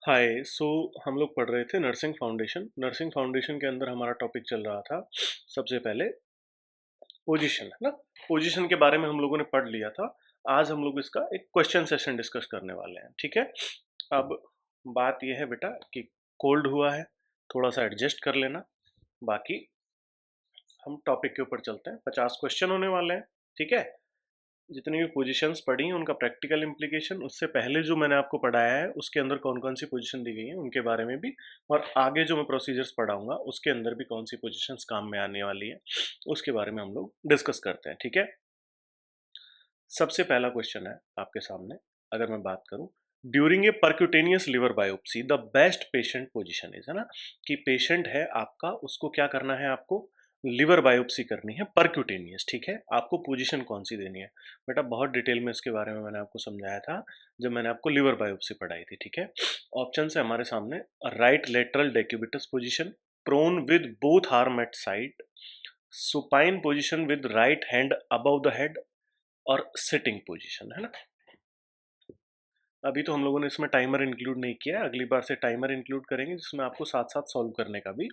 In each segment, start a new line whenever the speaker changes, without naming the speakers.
हाय हम लोग पढ़ रहे थे नर्सिंग फाउंडेशन के अंदर हमारा टॉपिक चल रहा था। सबसे पहले पोजीशन है ना। पोजीशन के बारे में हम लोगों ने पढ़ लिया था। आज हम लोग इसका एक क्वेश्चन सेशन डिस्कस करने वाले हैं, ठीक है। अब बात यह है बेटा कि कोल्ड हुआ है, थोड़ा सा एडजस्ट कर लेना। बाकी हम टॉपिक के ऊपर चलते हैं। 50 क्वेश्चन होने वाले हैं, ठीक है। जितनी भी पोजीशंस पढ़ी हैं उनका प्रैक्टिकल इम्प्लीकेशन, उससे पहले जो मैंने आपको पढ़ाया है उसके अंदर कौन कौन सी पोजीशन दी गई है उनके बारे में भी, और आगे जो मैं प्रोसीजर्स पढ़ाऊंगा उसके अंदर भी कौन सी पोजीशंस काम में आने वाली है उसके बारे में हम लोग डिस्कस करते हैं, ठीक है। सबसे पहला क्वेश्चन है आपके सामने। अगर मैं बात करूं, during a percutaneous liver biopsy the best patient position is, है ना, कि पेशेंट है आपका, उसको क्या करना है, आपको लिवर बायोप्सी करनी है परक्यूटेनियस, ठीक है। आपको पोजीशन कौन सी देनी है बेटा, बहुत डिटेल में इसके बारे में मैंने आपको समझाया था जब मैंने आपको लिवर बायोप्सी पढ़ाई थी, ठीक है। ऑप्शन है हमारे सामने, right lateral decubitus position, prone with both arm at side, supine position with right hand above the head, और सिटिंग पोजीशन, है ना। अभी तो हम लोगों ने इसमें टाइमर इंक्लूड नहीं किया है, अगली बार से टाइमर इंक्लूड करेंगे जिसमें आपको साथ साथ सॉल्व करने का भी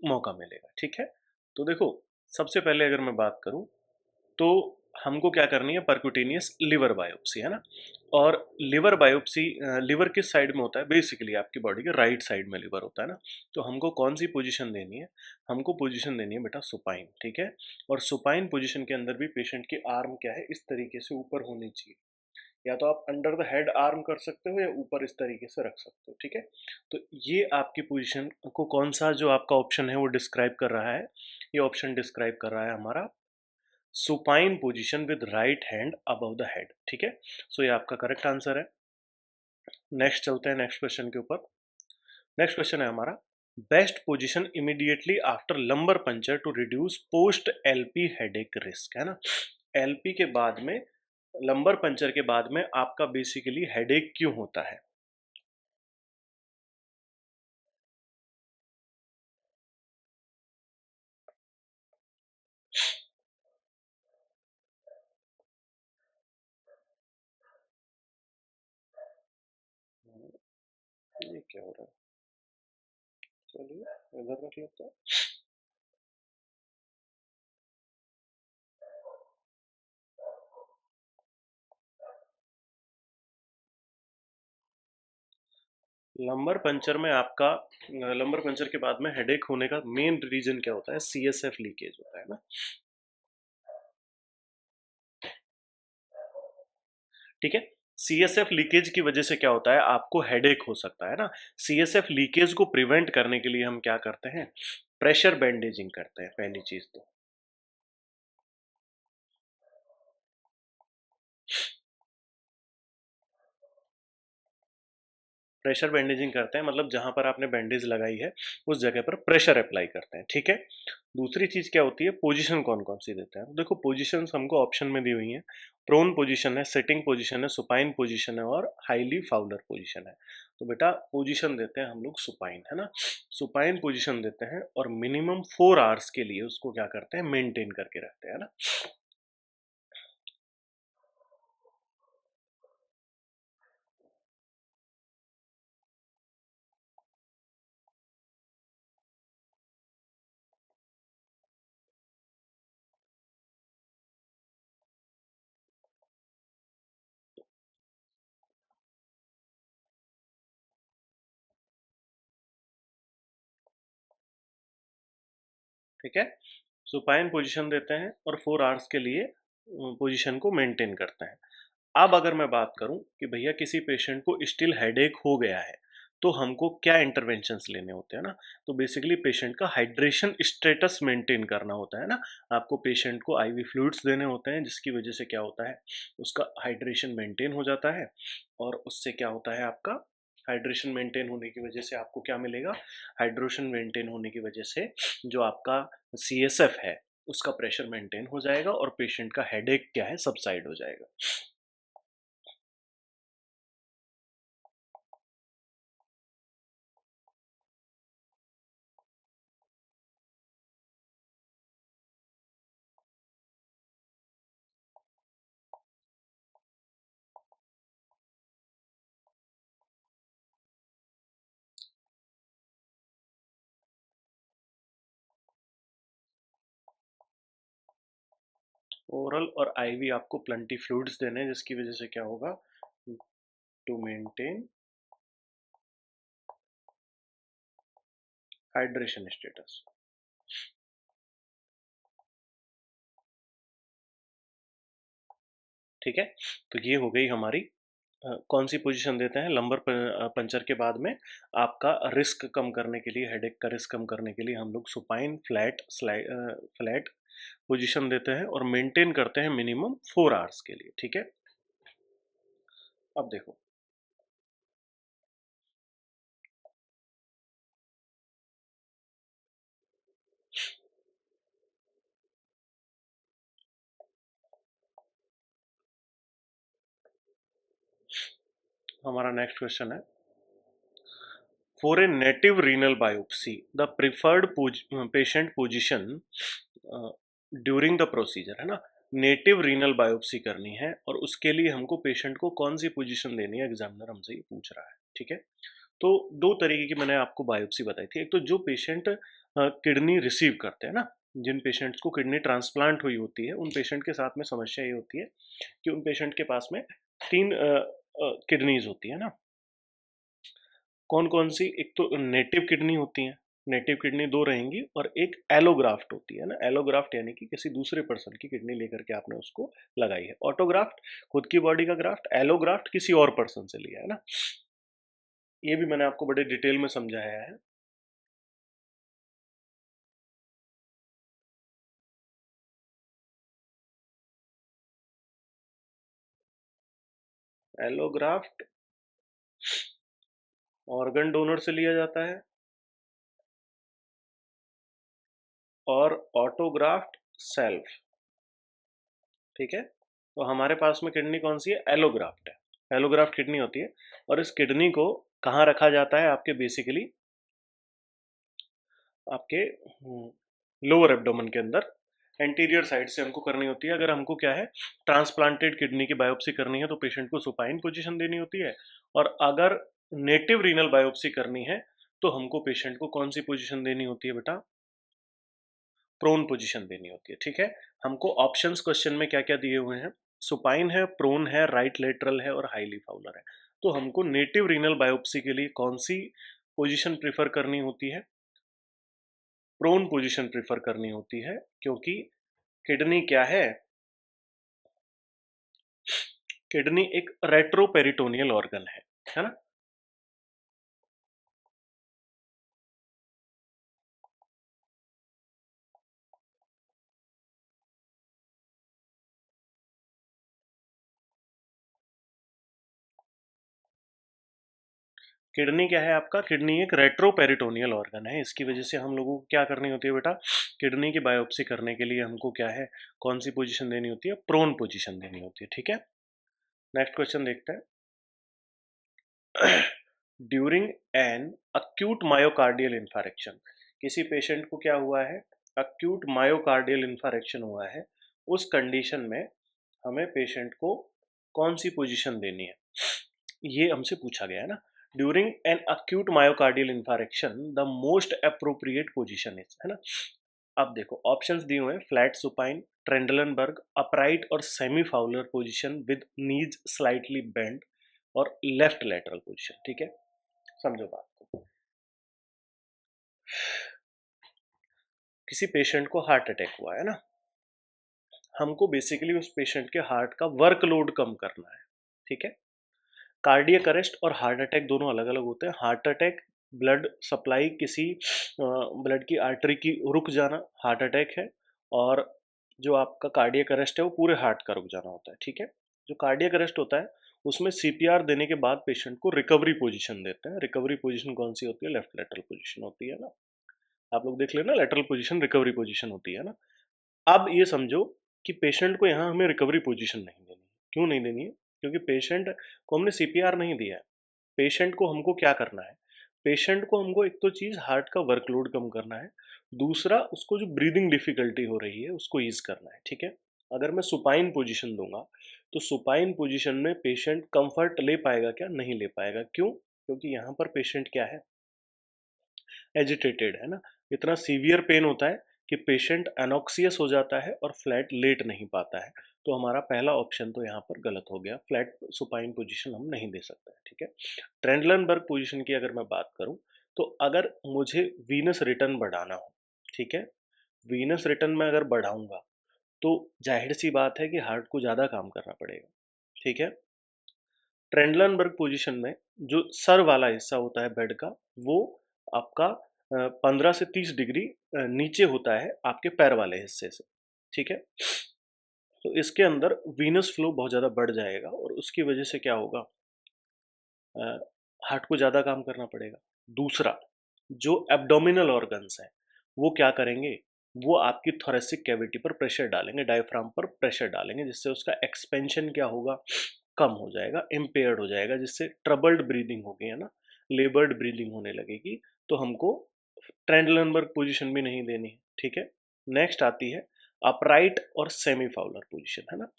मौका मिलेगा, ठीक है। तो देखो, सबसे पहले अगर मैं बात करूं तो हमको क्या करनी है, परक्यूटेनियस लिवर बायोप्सी, है ना। और लिवर बायोप्सी, लिवर किस साइड में होता है, बेसिकली आपकी बॉडी के राइट साइड में लिवर होता है ना। तो हमको कौन सी पोजीशन देनी है, हमको पोजीशन देनी है बेटा सुपाइन, ठीक है। और सुपाइन पोजीशन के अंदर भी पेशेंट की आर्म क्या है, इस तरीके से ऊपर होनी चाहिए। या तो आप अंडर द हेड आर्म कर सकते हो या ऊपर इस तरीके से रख सकते हो, ठीक है। तो ये आपकी पोजीशन को कौन सा जो आपका ऑप्शन है वो डिस्क्राइब कर रहा है, ये ऑप्शन डिस्क्राइब कर रहा है हमारा supine position with right hand above the head, ठीक है। सो ये आपका करेक्ट आंसर है। नेक्स्ट चलते हैं नेक्स्ट क्वेश्चन के ऊपर। नेक्स्ट क्वेश्चन है हमारा, best position immediately after lumbar puncture to reduce post LP headache risk, है ना। एलपी के बाद में, लंबर पंचर के बाद में आपका बेसिकली हेडेक क्यों होता है। ये क्या हो रहा है, चलिए इधर रख लेते हैं। लंबर पंचर में आपका, लंबर पंचर के बाद में हेडेक होने का मेन रीजन क्या होता है, सीएसएफ लीकेज होता है ना, ठीक है। सीएसएफ लीकेज की वजह से क्या होता है, आपको हेडेक हो सकता है ना। सीएसएफ लीकेज को प्रिवेंट करने के लिए हम क्या करते हैं, प्रेशर बैंडेजिंग करते हैं पहली चीज तो। प्रेशर बैंडेजिंग करते हैं मतलब जहां पर आपने बैंडेज लगाई है उस जगह पर प्रेशर अप्लाई करते हैं, ठीक है। दूसरी चीज क्या होती है, पोजीशन कौन कौन सी देते हैं, तो देखो पोजीशन हमको ऑप्शन में दी हुई है। प्रोन पोजीशन है, सिटिंग पोजीशन है, सुपाइन पोजीशन है, और हाईली फाउलर पोजीशन है। तो बेटा पोजीशन देते हैं हम लोग सुपाइन, है ना। सुपाइन पोजीशन देते हैं और मिनिमम 4 आवर्स के लिए उसको क्या करते हैं, मेंटेन करके रखते हैं, है ना। ठीक है, सुपाइन पोजीशन देते हैं और 4 आवर्स के लिए पोजीशन को मेंटेन करते हैं। अब अगर मैं बात करूं कि भैया किसी पेशेंट को स्टिल हेडेक हो गया है, तो हमको क्या इंटरवेंशंस लेने होते हैं ना। तो बेसिकली पेशेंट का हाइड्रेशन स्टेटस मेंटेन करना होता है ना। आपको पेशेंट को आईवी फ्लूइड्स देने होते हैं जिसकी वजह से क्या होता है, उसका हाइड्रेशन मेंटेन हो जाता है। और उससे क्या होता है, आपका हाइड्रेशन मेंटेन होने की वजह से आपको क्या मिलेगा, हाइड्रेशन मेंटेन होने की वजह से जो आपका सीएसएफ है उसका प्रेशर मेंटेन हो जाएगा और पेशेंट का हेडेक क्या है, सबसाइड हो जाएगा। ओरल और आईवी आपको प्लेंटी फ्लूइड्स देने हैं, जिसकी वजह से क्या होगा, टू मेंटेन हाइड्रेशन स्टेटस। ठीक है, तो ये हो गई हमारी कौन सी पोजीशन देते हैं लंबर पंचर के बाद में। आपका रिस्क कम करने के लिए, हेडेक का रिस्क कम करने के लिए हम लोग सुपाइन फ्लैट पोजीशन देते हैं और मेंटेन करते हैं मिनिमम 4 आवर्स के लिए। ठीक है, अब देखो हमारा नेक्स्ट क्वेश्चन है, for a native renal biopsy the preferred patient position during the procedure, है ना। नेटिव रीनल बायोप्सी करनी है और उसके लिए हमको पेशेंट को कौन सी पोजीशन देनी है, एग्जामिनर हमसे ये पूछ रहा है। ठीक है, तो दो तरीके की मैंने आपको बायोप्सी बताई थी। एक तो जो पेशेंट किडनी रिसीव करते हैं ना, जिन पेशेंट्स को किडनी ट्रांसप्लांट हुई होती है, उन पेशेंट के साथ में समस्या ये होती है कि उन पेशेंट के पास में 3 किडनीज होती है ना। कौन कौन सी, एक तो नेटिव किडनी होती है, नेटिव किडनी 2 रहेंगी, और एक एलोग्राफ्ट होती है ना। एलोग्राफ्ट यानी कि किसी दूसरे पर्सन की किडनी लेकर के आपने उसको लगाई है। ऑटोग्राफ्ट खुद की बॉडी का ग्राफ्ट, एलोग्राफ्ट किसी और पर्सन से लिया है ना। ये भी मैंने आपको बड़े डिटेल में समझाया है। एलोग्राफ्ट ऑर्गन डोनर से लिया जाता है और ऑटोग्राफ्ट सेल्फ। ठीक है, तो हमारे पास में किडनी कौन सी है, एलोग्राफ्ट है। एलोग्राफ्ट किडनी होती है और इस किडनी को कहाँ रखा जाता है, आपके बेसिकली आपके लोअर एब्डोमेन के अंदर, एंटीरियर साइड से हमको करनी होती है। अगर हमको क्या है, ट्रांसप्लांटेड किडनी की बायोप्सी करनी है तो पेशेंट को सुपाइन पोजीशन देनी होती है, और अगर नेटिव रीनल बायोप्सी करनी है तो हमको पेशेंट को कौन सी पोजीशन देनी होती है बेटा, प्रोन पोजीशन देनी होती है। ठीक है, हमको ऑप्शंस क्वेश्चन में क्या क्या दिए हुए हैं, सुपाइन है, प्रोन है, राइट लेटरल है और हाईली फाउलर है। तो हमको नेटिव रीनल बायोप्सी के लिए कौन सी पोजीशन प्रीफर करनी होती है, प्रोन पोजीशन प्रीफर करनी होती है, क्योंकि किडनी क्या है, किडनी एक रेट्रोपेरिटोनियल ऑर्गन है ना। किडनी क्या है आपका, किडनी एक रेट्रोपेरिटोनियल ऑर्गन है। इसकी वजह से हम लोगों को क्या करनी होती है बेटा, किडनी की बायोप्सी करने के लिए हमको क्या है, कौन सी पोजीशन देनी होती है, प्रोन पोजीशन देनी होती है। ठीक है, नेक्स्ट क्वेश्चन देखते हैं। ड्यूरिंग एन अक्यूट मायोकार्डियल इंफारेक्शन, किसी पेशेंट को क्या हुआ है, अक्यूट मायोकार्डियल इंफारेक्शन हुआ है, उस कंडीशन में हमें पेशेंट को कौन सी पोजीशन देनी है, ये हमसे पूछा गया है ना। During an acute myocardial infarction the most appropriate position is, है ना। अब देखो ऑप्शंस दिए हुए हैं, फ्लैट सुपाइन, ट्रेंडलनबर्ग, अपराइट और semi Fowler position with knees slightly bend, और लेफ्ट लेटरल पोजीशन। ठीक है, समझो बात को। किसी पेशेंट को हार्ट अटैक हुआ है ना, हमको बेसिकली उस पेशेंट के हार्ट का वर्कलोड कम करना है। ठीक है, कार्डियक अरेस्ट और हार्ट अटैक दोनों अलग अलग होते हैं। हार्ट अटैक ब्लड सप्लाई किसी ब्लड की आर्टरी की रुक जाना हार्ट अटैक है, और जो आपका कार्डियक अरेस्ट है वो पूरे हार्ट का रुक जाना होता है। ठीक है, जो कार्डियक अरेस्ट होता है उसमें सीपीआर देने के बाद पेशेंट को रिकवरी पोजीशन देते हैं। रिकवरी पोजीशन कौन सी होती है, लेफ्ट लेटरल पोजीशन होती है ना। आप लोग देख लेना, लेटरल पोजीशन रिकवरी पोजीशन होती है ना। अब ये समझो कि पेशेंट को यहाँ हमें रिकवरी पोजीशन नहीं देनी है। क्यों नहीं देनी है, क्योंकि पेशेंट को हमने सीपीआर नहीं दिया है। पेशेंट को हमको क्या करना है, पेशेंट को हमको एक तो चीज़ हार्ट का वर्कलोड कम करना है, दूसरा उसको जो ब्रीदिंग डिफिकल्टी हो रही है उसको ईज करना है। ठीक है, अगर मैं सुपाइन पोजीशन दूंगा तो सुपाइन पोजीशन में पेशेंट कंफर्ट ले पाएगा क्या, नहीं ले पाएगा। क्यों, क्योंकि यहाँ पर पेशेंट क्या है, एजिटेटेड है ना, इतना सीवियर पेन होता है कि पेशेंट एनॉक्सियस हो जाता है और फ्लैट लेट नहीं पाता है। तो हमारा पहला ऑप्शन तो यहाँ पर गलत हो गया, फ्लैट सुपाइन पोजीशन हम नहीं दे सकते हैं, ठीक है। ट्रेंडलनबर्ग पोजीशन की अगर मैं बात करूँ, तो अगर मुझे वीनस रिटर्न बढ़ाना हो, ठीक है, वीनस रिटर्न में अगर बढ़ाऊंगा तो जाहिर सी बात है कि हार्ट को ज़्यादा काम करना पड़ेगा, ठीक है। ट्रेंडलनबर्ग पोजीशन में जो सर वाला हिस्सा होता है बेड का, वो आपका 15 से 30 डिग्री नीचे होता है आपके पैर वाले हिस्से से, ठीक है। तो इसके अंदर वीनस फ्लो बहुत ज़्यादा बढ़ जाएगा और उसकी वजह से क्या होगा, हार्ट को ज़्यादा काम करना पड़ेगा। दूसरा, जो एब्डोमिनल ऑर्गन्स हैं, वो क्या करेंगे, वो आपकी थोरेसिक कैविटी पर प्रेशर डालेंगे, डायफ्राम पर प्रेशर डालेंगे, जिससे उसका एक्सपेंशन क्या होगा, कम हो जाएगा, इम्पेयर्ड हो जाएगा, जिससे ट्रबल्ड ब्रीदिंग होगी, है ना, लेबर्ड ब्रीदिंग होने लगेगी। तो हमको ट्रेंडलनबर्ग पोजीशन भी नहीं देनी है, ठीक है। नेक्स्ट आती है अपराइट और सेमी फाउलर पोजीशन, है ना,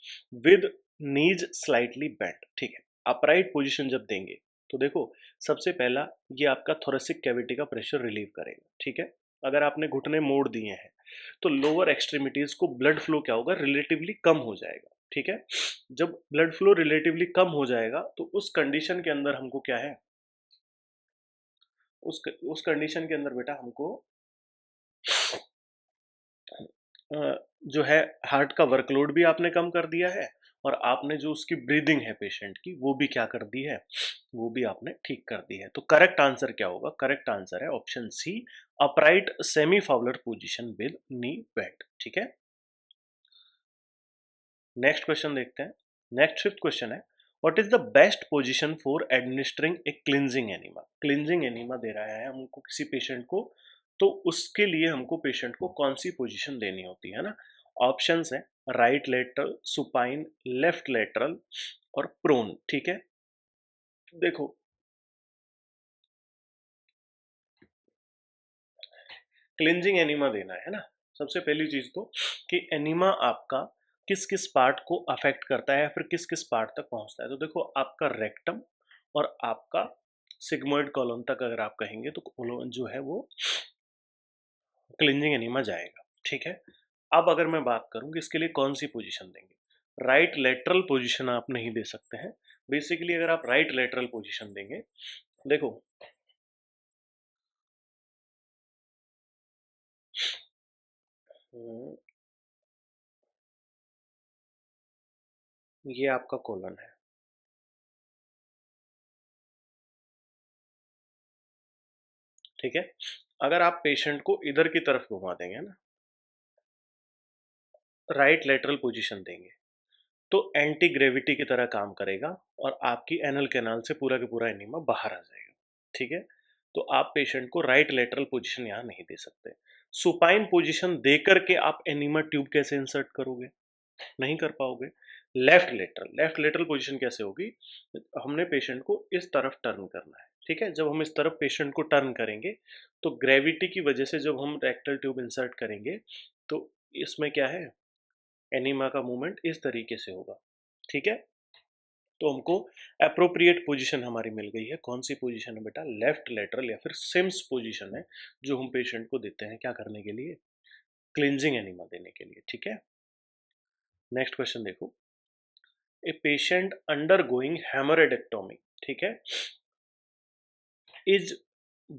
विद नीज स्लाइटली बेंट, ठीक है। अपराइट पोजीशन जब देंगे तो देखो, सबसे पहला ये आपका थोरेसिक कैविटी का प्रेशर रिलीव करेगा, ठीक है। अगर आपने घुटने मोड़ दिए हैं तो लोअर एक्सट्रीमिटीज को ब्लड फ्लो क्या होगा, रिलेटिवली कम हो जाएगा, ठीक है। जब ब्लड फ्लो रिलेटिवली कम हो जाएगा तो उस कंडीशन के अंदर हमको क्या है, उस कंडीशन के अंदर बेटा हमको जो है हार्ट का वर्कलोड भी आपने कम कर दिया है और आपने जो उसकी ब्रीदिंग है पेशेंट की वो भी क्या कर दी है, वो भी आपने ठीक कर दी है। तो करेक्ट आंसर क्या होगा, करेक्ट आंसर है option C, upright semi Fowler position with knee bent, ठीक है। नेक्स्ट क्वेश्चन देखते हैं। नेक्स्ट फिफ्थ क्वेश्चन है, what is the best position for administering a cleansing enema. Cleansing enema दे रहा है हमको किसी पेशेंट को, तो उसके लिए हमको पेशेंट को कौन सी पोजीशन देनी होती है ना। ऑप्शंस है right lateral, supine, left lateral और प्रोन, ठीक है। देखो, क्लिनजिंग एनिमा देना है ना, सबसे पहली चीज तो कि एनिमा आपका किस किस पार्ट को अफेक्ट करता है, फिर किस किस पार्ट तक पहुंचता है। तो देखो, आपका रेक्टम और आपका सिग्मोइड कॉलम तक अगर आप कहेंगे तो जो है वो क्लिनजिंग एनिमा जाएगा, ठीक है। अब अगर मैं बात करूं कि इसके लिए कौन सी पोजीशन देंगे, राइट लेटरल पोजीशन आप नहीं दे सकते हैं। बेसिकली अगर आप राइट लेटरल पोजीशन देंगे, देखो, हम्म, ये आपका कोलन है, ठीक है। अगर आप पेशेंट को इधर की तरफ घुमा देंगे ना, राइट लेटरल पोजीशन देंगे, तो एंटी ग्रेविटी की तरह काम करेगा और आपकी एनल कैनाल से पूरा का पूरा एनीमा बाहर आ जाएगा, ठीक है। तो आप पेशेंट को राइट लेटरल पोजीशन यहाँ नहीं दे सकते। सुपाइन पोजीशन दे करके आप एनीमा ट्यूब कैसे इंसर्ट करोगे, नहीं कर पाओगे। लेफ्ट लेटरल पोजीशन कैसे होगी, हमने पेशेंट को इस तरफ टर्न करना है, ठीक है। जब हम इस तरफ पेशेंट को टर्न करेंगे तो ग्रेविटी की वजह से जब हम रेक्टल ट्यूब इंसर्ट करेंगे तो इसमें क्या है, एनीमा का मूवमेंट इस तरीके से होगा, ठीक है। तो हमको अप्रोप्रिएट पोजीशन हमारी मिल गई है, कौन सी पोजीशन है बेटा, लेफ्ट लेटरल या फिर सिम्स पोजीशन है, जो हम पेशेंट को देते हैं क्या करने के लिए, क्लिनजिंग एनीमा देने के लिए, ठीक है। नेक्स्ट क्वेश्चन देखो, ए पेशेंट अंडर गोइंग हेमोरेडेक्टोमी, ठीक है, is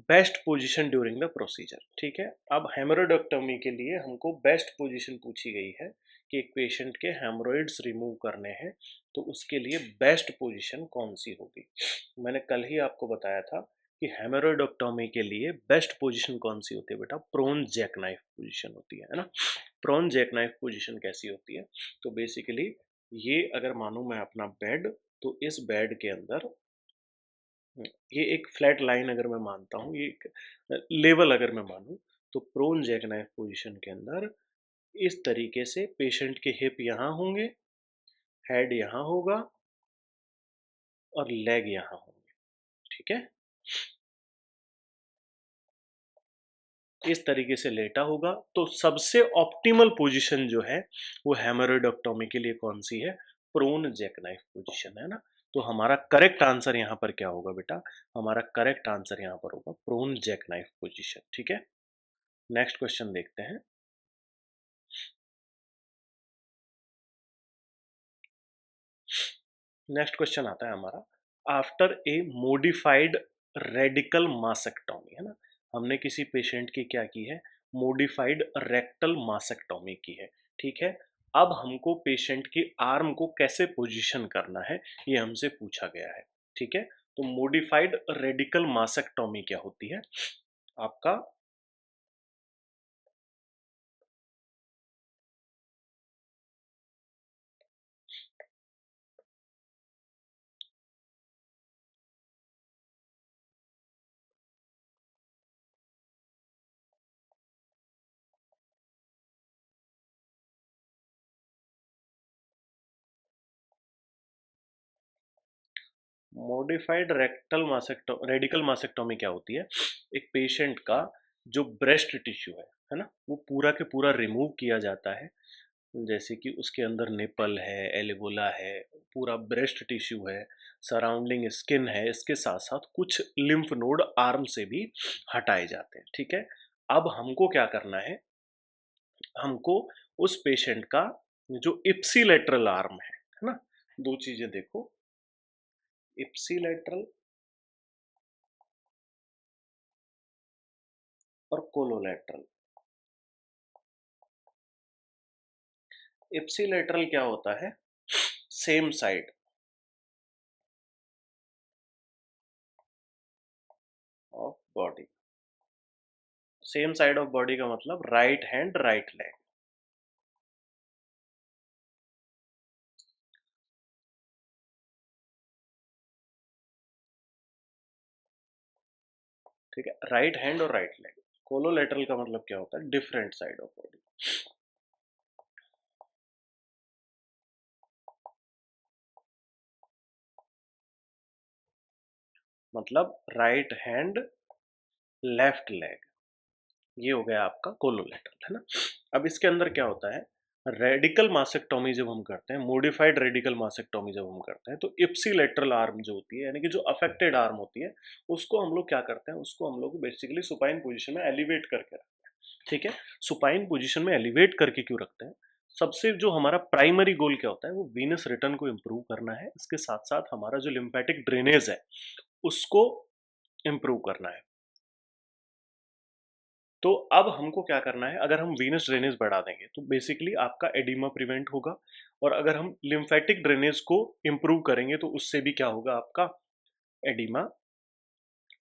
best position during the procedure, ठीक है। अब हेमोरेडेक्टोमी के लिए हमको बेस्ट पोजीशन पूछी गई है कि एक पेशेंट के हेमोरॉइड्स रिमूव करने हैं, तो उसके लिए बेस्ट पोजीशन कौन सी होगी। मैंने कल ही आपको बताया था कि हेमोरेडेक्टोमी के लिए बेस्ट पोजीशन कौन सी होती है बेटा, प्रोन जैक नाइफ पोजीशन होती है ना। प्रोन जैक नाइफ पोजीशन कैसी होती है, तो बेसिकली ये अगर मानूं मैं अपना बेड, तो इस बेड के अंदर ये एक फ्लैट लाइन अगर मैं मानता हूँ, ये एक लेवल अगर मैं मानूँ, तो प्रोन जैकनाइफ पोजीशन के अंदर इस तरीके से पेशेंट के हिप यहाँ होंगे, हेड यहाँ होगा और लेग यहाँ होंगे, ठीक है। इस तरीके से लेटा होगा, तो सबसे ऑप्टिमल पोजीशन जो है वो हेमरोइडोक्टोमी के लिए कौन सी है, प्रोन जैकनाइफ पोजीशन, है ना। तो हमारा करेक्ट आंसर यहाँ पर क्या होगा बेटा, हमारा करेक्ट आंसर यहाँ पर होगा प्रोन जैकनाइफ पोजीशन, ठीक है। नेक्स्ट क्वेश्चन देखते हैं। नेक्स्ट क्वेश्चन आता है हमारा, आफ्टर ए मोडिफाइड रेडिकल मासेक्टोमी, है ना, हमने किसी पेशेंट की क्या की है, मोडिफाइड रेक्टल मासेक्टोमी की है, ठीक है। अब हमको पेशेंट की आर्म को कैसे पोजीशन करना है ये हमसे पूछा गया है, ठीक है। तो मोडिफाइड रेडिकल मासेक्टोमी क्या होती है आपका, मॉडिफाइड रेडिकल मासेक्टोमी क्या होती है, एक पेशेंट का जो ब्रेस्ट टिश्यू है ना, वो पूरा के पूरा रिमूव किया जाता है, जैसे कि उसके अंदर निपल है, एलिबोला है, पूरा ब्रेस्ट टिश्यू है, सराउंडिंग स्किन है, इसके साथ साथ कुछ लिम्फ नोड आर्म से भी हटाए जाते हैं, ठीक है। अब हमको क्या करना है, हमको उस पेशेंट का जो इप्सिलेटरल आर्म है ना, दो चीजें देखो, इप्सिलेटरल और कोलोलेटरल। इप्सिलेटरल क्या होता है, same side of body, same side of body का मतलब राइट हैंड राइट लेग, ठीक है, राइट हैंड और राइट लेग। कोलोलेटरल का मतलब क्या होता है, डिफरेंट साइड ऑफ बॉडी, मतलब राइट हैंड लेफ्ट लेग, ये हो गया आपका कोलोलेटरल, है ना। अब इसके अंदर क्या होता है, रेडिकल मासेक्टोमी जब हम करते हैं, मॉडिफाइड रेडिकल मासेक्टोमी जब हम करते हैं, तो इप्सिलेटरल आर्म जो होती है, यानी कि जो अफेक्टेड आर्म होती है, उसको हम लोग क्या करते हैं, उसको हम लोग बेसिकली सुपाइन पोजीशन में एलिवेट करके रखते हैं, ठीक है। सुपाइन पोजीशन में एलिवेट करके क्यों रखते हैं, सबसे जो हमारा प्राइमरी गोल क्या होता है, वो वीनस रिटर्न को इम्प्रूव करना है, इसके साथ साथ हमारा जो लिम्फेटिक ड्रेनेज है उसको इम्प्रूव करना है। तो अब हमको क्या करना है, अगर हम वीनस ड्रेनेज बढ़ा देंगे तो बेसिकली आपका एडिमा प्रिवेंट होगा, और अगर हम लिम्फेटिक ड्रेनेज को इम्प्रूव करेंगे तो उससे भी क्या होगा, आपका एडिमा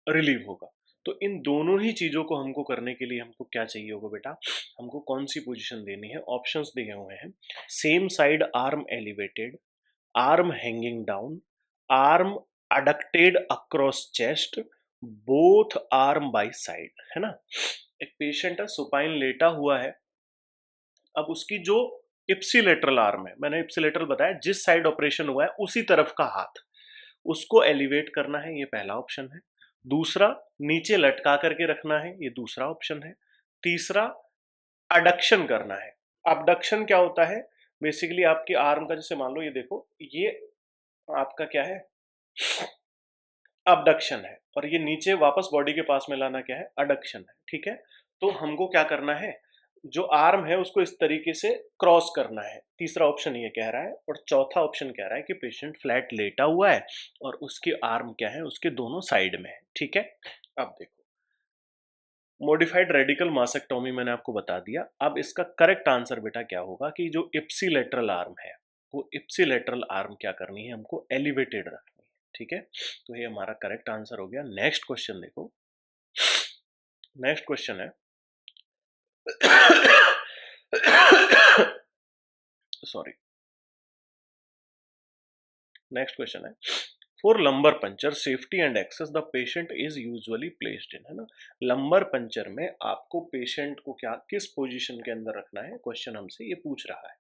रिलीव होगा। तो इन दोनों ही चीजों को हमको करने के लिए हमको क्या चाहिए होगा बेटा, हमको कौन सी पोजीशन देनी है, ऑप्शंस दिए हुए हैं, same side arm elevated, arm hanging down, arm adducted across chest, both arm by side, है ना। एक पेशेंट है, सुपाइन लेटा हुआ है, अब उसकी जो इप्सिलेटरल आर्म है, मैंने इप्सिलेटरल बताया, जिस साइड ऑपरेशन हुआ है उसी तरफ का हाथ, उसको एलिवेट करना है, ये पहला ऑप्शन है। दूसरा, नीचे लटका करके रखना है, ये दूसरा ऑप्शन है। तीसरा, अडक्शन करना है। अबडक्शन क्या होता है, बेसिकली आपकी आर्म का, जैसे मान लो ये देखो, ये आपका क्या है, अबडक्शन है, और ये नीचे वापस बॉडी के पास में लाना क्या है, अडक्शन है, ठीक है। तो हमको क्या करना है, जो आर्म है उसको इस तरीके से क्रॉस करना है, तीसरा ऑप्शन ये कह रहा है, और चौथा ऑप्शन कह रहा है कि पेशेंट फ्लैट लेटा हुआ है और उसके आर्म क्या है, उसके दोनों साइड में है, ठीक है। अब देखो, मॉडिफाइड रेडिकल मासेक्टोमी मैंने आपको बता दिया, अब इसका करेक्ट आंसर बेटा क्या होगा, कि जो इप्सिलेटरल आर्म है, वो इप्सिलेटरल आर्म क्या करनी है, हमको एलिवेटेड रखनी है, ठीक है। तो ये हमारा करेक्ट आंसर हो गया। नेक्स्ट क्वेश्चन देखो, नेक्स्ट क्वेश्चन है सॉरी, नेक्स्ट क्वेश्चन है, for lumbar puncture safety and access the patient is usually placed in, है ना। लंबर पंचर में आपको पेशेंट को क्या, किस पोजीशन के अंदर रखना है, क्वेश्चन हमसे ये पूछ रहा है।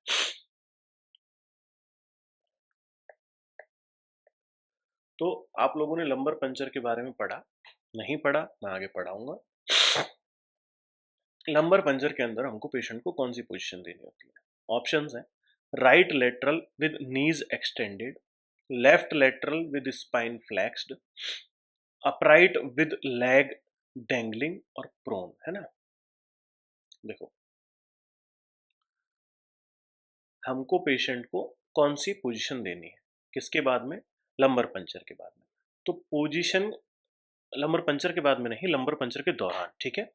तो आप लोगों ने लंबर पंचर के बारे में पढ़ा, नहीं पढ़ा, मैं आगे पढ़ाऊंगा। लंबर पंचर के अंदर हमको पेशेंट को कौन सी पोजीशन देनी होती है, ऑप्शंस हैं, right lateral with knees extended, left lateral with spine फ्लैक्स्ड, upright with leg dangling, और प्रोन, है ना। देखो, हमको पेशेंट को कौन सी पोजीशन देनी है, किसके बाद में? लंबर पंचर के बाद में। तो पोजीशन लंबर पंचर के बाद में नहीं, लंबर पंचर के दौरान, ठीक है।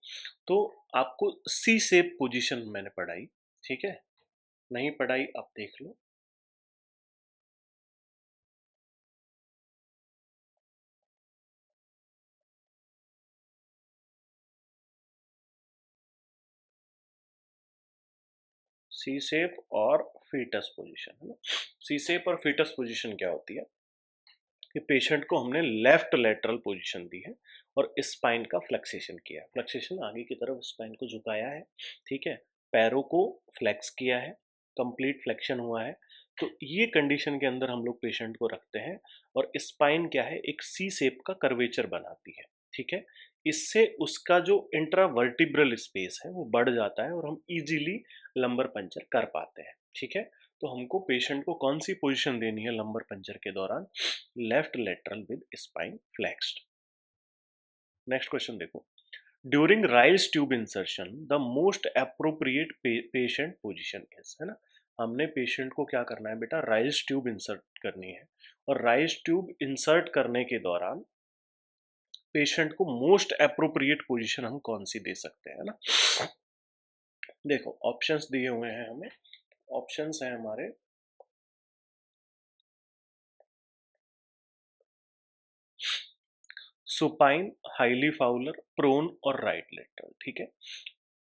तो आपको सी शेप पोजीशन मैंने पढ़ाई, ठीक है। नहीं पढ़ाई आप देख लो। सी शेप और फीटस पोजीशन, है ना। सी शेप और फीटस पोजीशन क्या होती है कि पेशेंट को हमने लेफ्ट लेटरल पोजीशन दी है और स्पाइन का फ्लेक्सेशन किया है। फ्लेक्सेशन आगे की तरफ स्पाइन को झुकाया है, ठीक है। पैरों को फ्लेक्स किया है, कंप्लीट फ्लेक्शन हुआ है। तो ये कंडीशन के अंदर हम लोग पेशेंट को रखते हैं और स्पाइन क्या है, एक सी शेप का कर्वेचर बनाती है, ठीक है। इससे उसका जो इंट्रावर्टिब्रल स्पेस है वो बढ़ जाता है और हम इजीली लंबर पंचर कर पाते हैं, ठीक है। तो हमको पेशेंट को कौन सी पोजीशन देनी है लंबर पंचर के दौरान? Left lateral with spine flexed. Next question देखो, during Ryles tube insertion the most appropriate patient position is, है ना। हमने पेशेंट को क्या करना है बेटा, राइल्स ट्यूब इंसर्ट करनी है और राइल्स ट्यूब इंसर्ट करने के दौरान पेशेंट को मोस्ट अप्रोप्रिएट पोजीशन हम कौन सी दे सकते हैं ना। देखो ऑप्शंस दिए हुए हैं हमें, ऑप्शंस हैं हमारे सुपाइन, हाईली फाउलर, प्रोन और राइट लेटरल, ठीक है।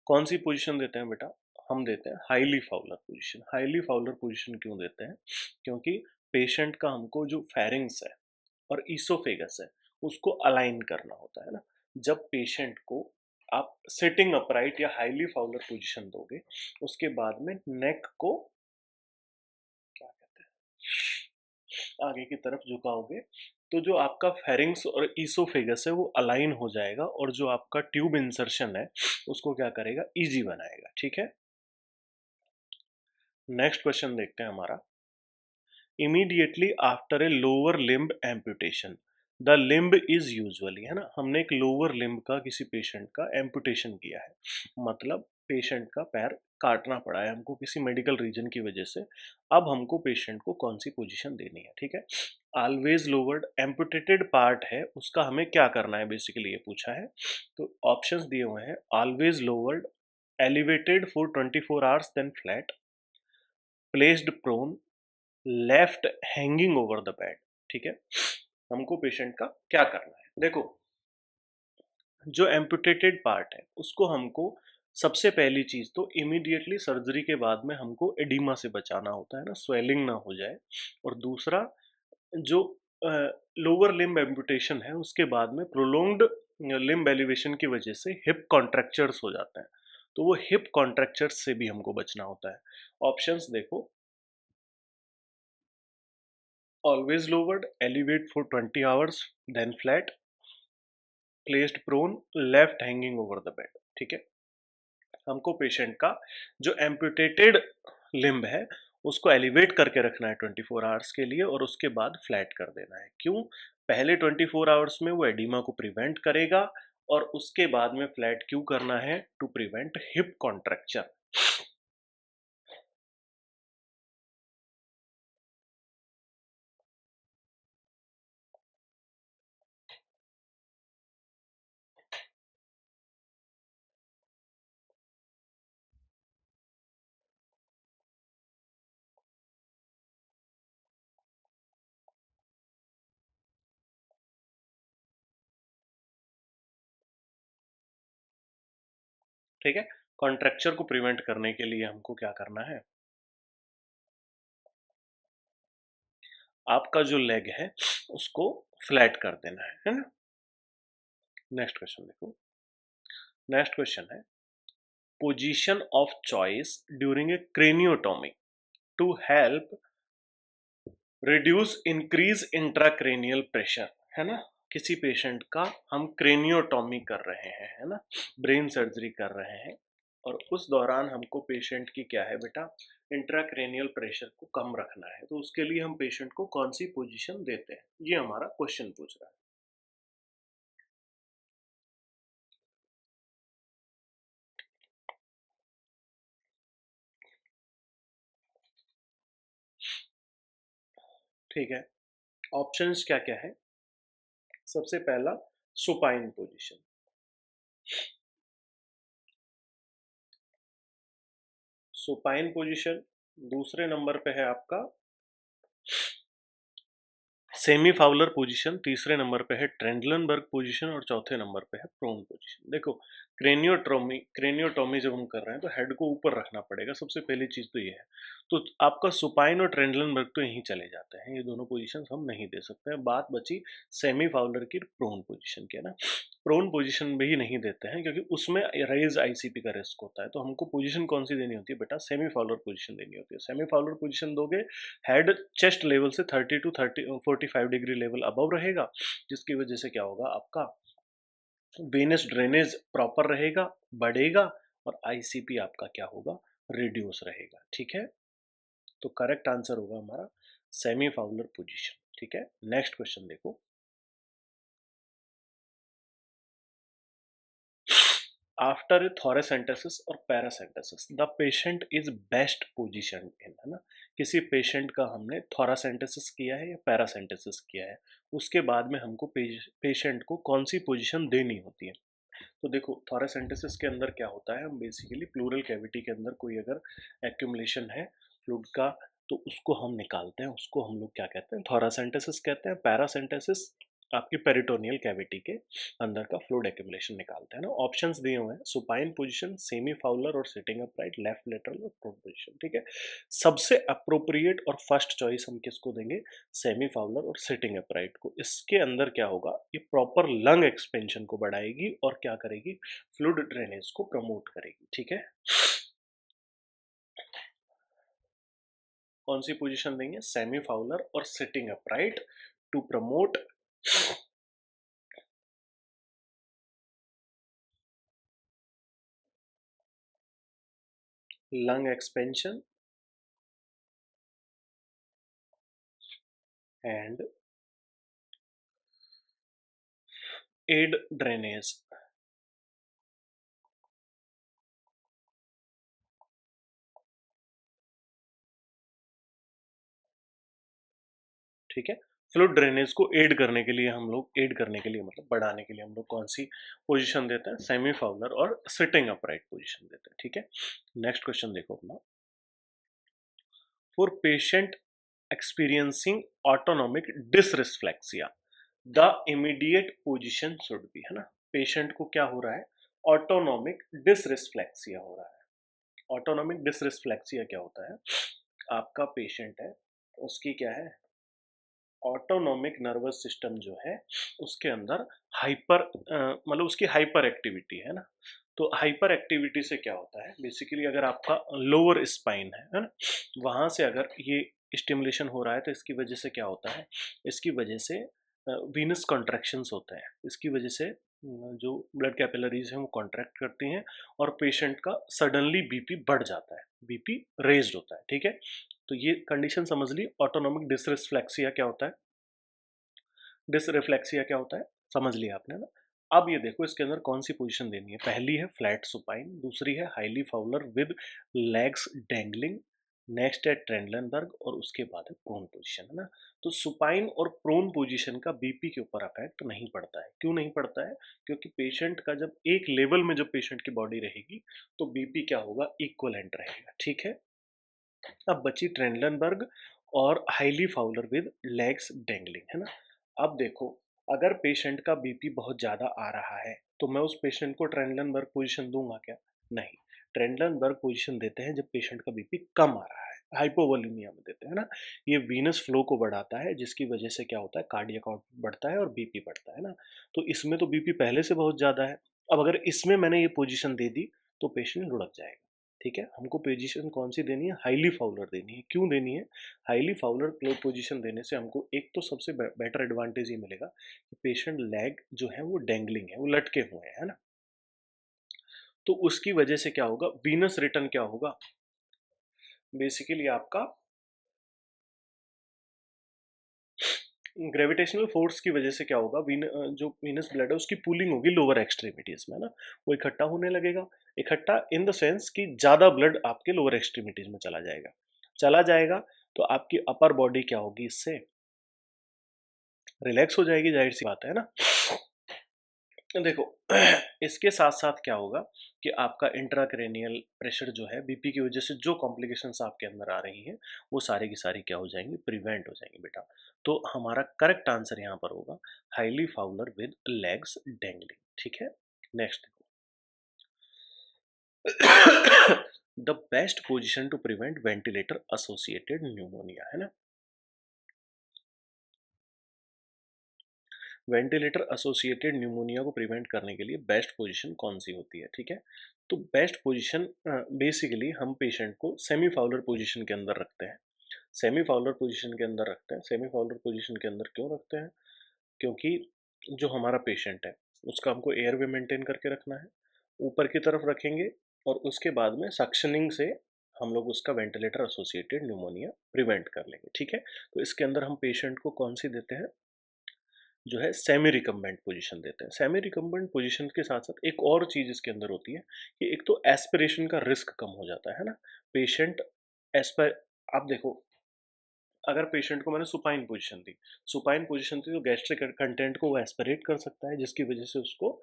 कौन सी पोजीशन देते हैं बेटा? हम देते हैं highly Fowler position. Highly Fowler position क्यों देते हैं? क्योंकि पेशेंट का हमको जो फेरिंग्स है और ईसोफेगस है उसको अलाइन करना होता है ना। जब पेशेंट को आप सिटिंग अपराइट या हाईली फाउलर पोजीशन दोगे उसके बाद में नेक को क्या कहते हैं, आगे की तरफ झुकाओगे, तो जो आपका फेरिंग्स और ईसोफेगस है वो अलाइन हो जाएगा और जो आपका ट्यूब इंसर्शन है उसको क्या करेगा, इजी बनाएगा, ठीक है। नेक्स्ट क्वेश्चन देखते हैं हमारा, immediately after a lower limb amputation the limb is usually, है ना। हमने एक लोअर लिम्ब का किसी पेशेंट का एम्पुटेशन किया है, मतलब पेशेंट का पैर काटना पड़ा है हमको किसी मेडिकल रीजन की वजह से। अब हमको पेशेंट को कौन सी पोजीशन देनी है, ठीक है। ऑलवेज लोवर्ड एम्पुटेटेड पार्ट है उसका हमें क्या करना है, बेसिकली ये पूछा है। तो ऑप्शंस दिए हुए हैं, always lowered, elevated for 24 hours then flat, placed prone, left hanging over the bed, ठीक है। हमको पेशेंट का क्या करना है, देखो जो एम्पुटेटेड पार्ट है उसको हमको सबसे पहली चीज तो इमीडिएटली सर्जरी के बाद में हमको एडिमा से बचाना होता है ना, स्वेलिंग ना हो जाए। और दूसरा जो लोअर लिम्ब एम्पुटेशन है उसके बाद में प्रोलोंग्ड लिम्ब एलिवेशन की वजह से हिप कॉन्ट्रैक्चर्स हो जाते हैं, तो वो हिप कॉन्ट्रैक्चर्स से भी हमको बचना होता है। ऑप्शंस देखो, always lowered, elevate for 20 hours, then flat, placed prone, left hanging over the bed, ठीक है। हमको पेशेंट का जो एम्पुटेटेड लिम्ब है उसको एलिवेट करके रखना है 24 आवर्स के लिए और उसके बाद फ्लैट कर देना है। क्यों? पहले 24 आवर्स में वो एडिमा को प्रिवेंट करेगा और उसके बाद में फ्लैट क्यों करना है? To prevent hip contracture. ठीक है, कॉन्ट्रैक्चर को प्रिवेंट करने के लिए हमको क्या करना है, आपका जो लेग है उसको फ्लैट कर देना है ना। नेक्स्ट क्वेश्चन देखो, नेक्स्ट क्वेश्चन है, position of choice during a craniotomy to help reduce increase intracranial pressure, है ना। किसी पेशेंट का हम क्रेनियोटॉमी कर रहे हैं, है ना, ब्रेन सर्जरी कर रहे हैं और उस दौरान हमको पेशेंट की क्या है बेटा, इंट्राक्रेनियल प्रेशर को कम रखना है, तो उसके लिए हम पेशेंट को कौन सी पोजीशन देते हैं, ये हमारा क्वेश्चन पूछ रहा है। ठीक है, ऑप्शंस क्या क्या है? सबसे पहला सुपाइन पोजीशन, सुपाइन पोजीशन। दूसरे नंबर पे है आपका सेमी फाउलर पोजीशन, तीसरे नंबर पे है ट्रेंडलनबर्ग पोजीशन और चौथे नंबर पे है प्रोन पोजीशन। देखो, क्रेनियोटोमी जब हम कर रहे हैं तो हेड को ऊपर रखना पड़ेगा, सबसे पहली चीज तो ये है। तो आपका सुपाइन और ट्रेंडलनबर्ग तो यहीं चले जाते हैं, ये दोनों पोजीशन हम नहीं दे सकते हैं। बात बची सेमी फाउलर की प्रोन पोजीशन की, है ना। प्रोन पोजीशन भी नहीं देते हैं क्योंकि उसमें रेज आईसीपी का रिस्क होता है। तो हमको पोजीशन कौन सी देनी होती है बेटा? सेमी फाउलर पोजीशन देनी होती है। सेमी फाउलर पोजीशन दोगे, हेड चेस्ट लेवल से 30 to 45 डिग्री लेवल अबव रहेगा, जिसकी वजह से क्या होगा, आपका वेनस ड्रेनेज प्रॉपर रहेगा, बढ़ेगा, और आईसीपी आपका क्या होगा, रिड्यूस रहेगा। ठीक है, तो करेक्ट आंसर होगा हमारा सेमी फाउलर पोजीशन। ठीक है, नेक्स्ट क्वेश्चन देखो। आफ्टर ए thoracentesis और paracentesis the patient is best position in, है ना। किसी पेशेंट का हमने थोरासेंटेसिस किया है या पैरासेंटेसिस किया है, उसके बाद में हमको पेशेंट को कौन सी पोजीशन देनी होती है। तो देखो, थोरासेंटेसिस के अंदर क्या होता है, हम बेसिकली प्लूरल कैविटी के अंदर कोई अगर एक्यूमुलेशन है फ्लूइड का, तो उसको हम निकालते हैं, उसको हम लोग क्या कहते हैं, थोरासेंटेसिस कहते हैं। पैरासेंटेसिस आपकी पेरिटोनियल कैविटी के अंदर का फ्लूइड एक्यूमुलेशन निकालते हैं ना। ऑप्शंस दिए हुए हैं, सुपाइन पोजीशन, सेमी फाउलर और सिटिंग अपराइट, लेफ्ट लेटरल और प्रोन पोजीशन। ठीक है, सबसे अप्रोप्रिएट और फर्स्ट चॉइस हम किसको देंगे? सेमी फाउलर और सिटिंग अपराइट को। इसके अंदर क्या होगा, ये प्रॉपर लंग एक्सपेंशन को बढ़ाएगी और क्या करेगी, फ्लूइड ड्रेनेज को प्रमोट करेगी। ठीक है, कौन सी पोजीशन देंगे? सेमी फाउलर और sitting upright to promote lung expansion and aid drainage। ठीक है, फ्लूइड ड्रेनेज को एड करने के लिए हम लोग, एड करने के लिए मतलब बढ़ाने के लिए हम लोग कौन सी पोजीशन देते हैं? सेमी फाउलर और सिटिंग अपराइट पोजीशन देते हैं। ठीक है, नेक्स्ट क्वेश्चन देखो अपना। For patient experiencing autonomic डिसरिफ्लेक्सिया the immediate position should be, है ना। पेशेंट को क्या हो रहा है? ऑटोनॉमिक डिसरिफ्लेक्सिया हो रहा है। ऑटोनॉमिक डिसरिफ्लेक्सिया क्या होता है? आपका पेशेंट है, उसकी क्या है, ऑटोनॉमिक नर्वस सिस्टम जो है उसके अंदर हाइपर मतलब उसकी हाइपर एक्टिविटी है ना। तो हाइपर एक्टिविटी से क्या होता है, बेसिकली अगर आपका लोअर स्पाइन है ना, वहां से अगर ये स्टिमुलेशन हो रहा है तो इसकी वजह से क्या होता है, इसकी वजह से वीनस कॉन्ट्रैक्शंस होते हैं, इसकी वजह से जो ब्लड कैपिलरीज हैं वो कॉन्ट्रैक्ट करती हैं और पेशेंट का सडनली बीपी बढ़ जाता है, बीपी रेज्ड होता है। ठीक है, तो ये कंडीशन समझ ली। ऑटोनॉमिक डिसरिफ्लेक्सिया क्या होता है, डिसरिफ्लेक्सिया क्या होता है, समझ लिया आपने ना। अब ये देखो, इसके अंदर कौन सी पोजीशन देनी है। पहली है फ्लैट सुपाइन, दूसरी है highly Fowler with legs dangling, next है ट्रेंडलनबर्ग और उसके बाद है प्रोन पोजीशन, है ना। तो सुपाइन और प्रोन पोजीशन का बीपी के ऊपर इफेक्ट नहीं पड़ता है। क्यों नहीं पड़ता है? क्योंकि पेशेंट का जब एक लेवल में जब पेशेंट की बॉडी रहेगी तो बीपी क्या होगा, इक्वलेंट रहेगा। ठीक है, अब बची ट्रेंडलनबर्ग और highly Fowler with legs dangling, है ना। अब देखो, अगर पेशेंट का बीपी बहुत ज़्यादा आ रहा है तो मैं उस पेशेंट को ट्रेंडलनबर्ग पोजीशन दूंगा क्या? नहीं, ट्रेंडलनबर्ग पोजीशन देते हैं जब पेशेंट का बीपी कम आ रहा है, हाइपोवोलेमिया में देते हैं ना। ये वीनस फ्लो को बढ़ाता है जिसकी वजह से क्या होता है, कार्डियक आउटपुट बढ़ता है और बीपी बढ़ता है ना। तो इसमें तो बीपी पहले से बहुत ज़्यादा है, अब अगर इसमें मैंने ये पोजीशन दे दी तो पेशेंट लुढ़क जाएगा। ठीक है, हमको पोजीशन कौन सी देनी है, हाईली फाउलर देनी है। क्यों देनी है? हाईली फाउलर पोजीशन देने से हमको एक तो सबसे बेटर एडवांटेज ये मिलेगा कि पेशेंट लेग जो है वो डेंगलिंग है, वो लटके हुए हैं, है ना। तो उसकी वजह से क्या होगा, वीनस रिटर्न क्या होगा, बेसिकली आपका ग्रेविटेशनल फोर्स की वजह से क्या होगा, जो वीनस ब्लड है उसकी पूलिंग होगी लोअर एक्सट्रीमिटीज में, है ना। वो इकट्ठा होने लगेगा, इकट्ठा इन द सेंस कि ज्यादा ब्लड आपके लोअर एक्सट्रीमिटीज में चला जाएगा। चला जाएगा तो आपकी अपर बॉडी क्या होगी इससे, रिलैक्स हो जाएगी, जाहिर सी बात है ना। देखो इसके साथ साथ क्या होगा कि आपका इंट्राक्रेनियल प्रेशर जो है बीपी की वजह से जो कॉम्प्लिकेशंस आपके अंदर आ रही हैं वो सारी की सारी क्या हो जाएंगी, प्रिवेंट हो जाएंगी बेटा। तो हमारा करेक्ट आंसर यहाँ पर होगा highly Fowler with legs dangling. ठीक है, नेक्स्ट देखो। The best position to prevent ventilator associated pneumonia, है ना। वेंटिलेटर एसोसिएटेड न्यूमोनिया को प्रिवेंट करने के लिए बेस्ट पोजीशन कौन सी होती है, ठीक है। तो बेस्ट पोजीशन बेसिकली हम पेशेंट को सेमी फाउलर पोजीशन के अंदर रखते हैं। सेमी फाउलर पोजीशन के अंदर रखते हैं। सेमी फाउलर पोजीशन के अंदर क्यों रखते हैं? क्योंकि जो हमारा पेशेंट है उसका हमको एयरवे मेंटेन करके रखना है। ऊपर की तरफ रखेंगे और उसके बाद में सक्शनिंग से हम लोग उसका वेंटिलेटर एसोसिएटेड न्यूमोनिया प्रिवेंट कर लेंगे, ठीक है। तो इसके अंदर हम पेशेंट को कौन सी देते हैं, जो है सेमी रिकम्बेंट पोजीशन देते हैं। सेमी रिकम्बेंट पोजीशन के साथ साथ एक और चीज़ इसके अंदर होती है कि एक तो एस्पिरेशन का रिस्क कम हो जाता है ना। पेशेंट एस्पर आप देखो, अगर पेशेंट को मैंने सुपाइन पोजीशन दी, सुपाइन पोजीशन दी तो गैस्ट्रिक कंटेंट को वो एस्पिरेट कर सकता है, जिसकी वजह से उसको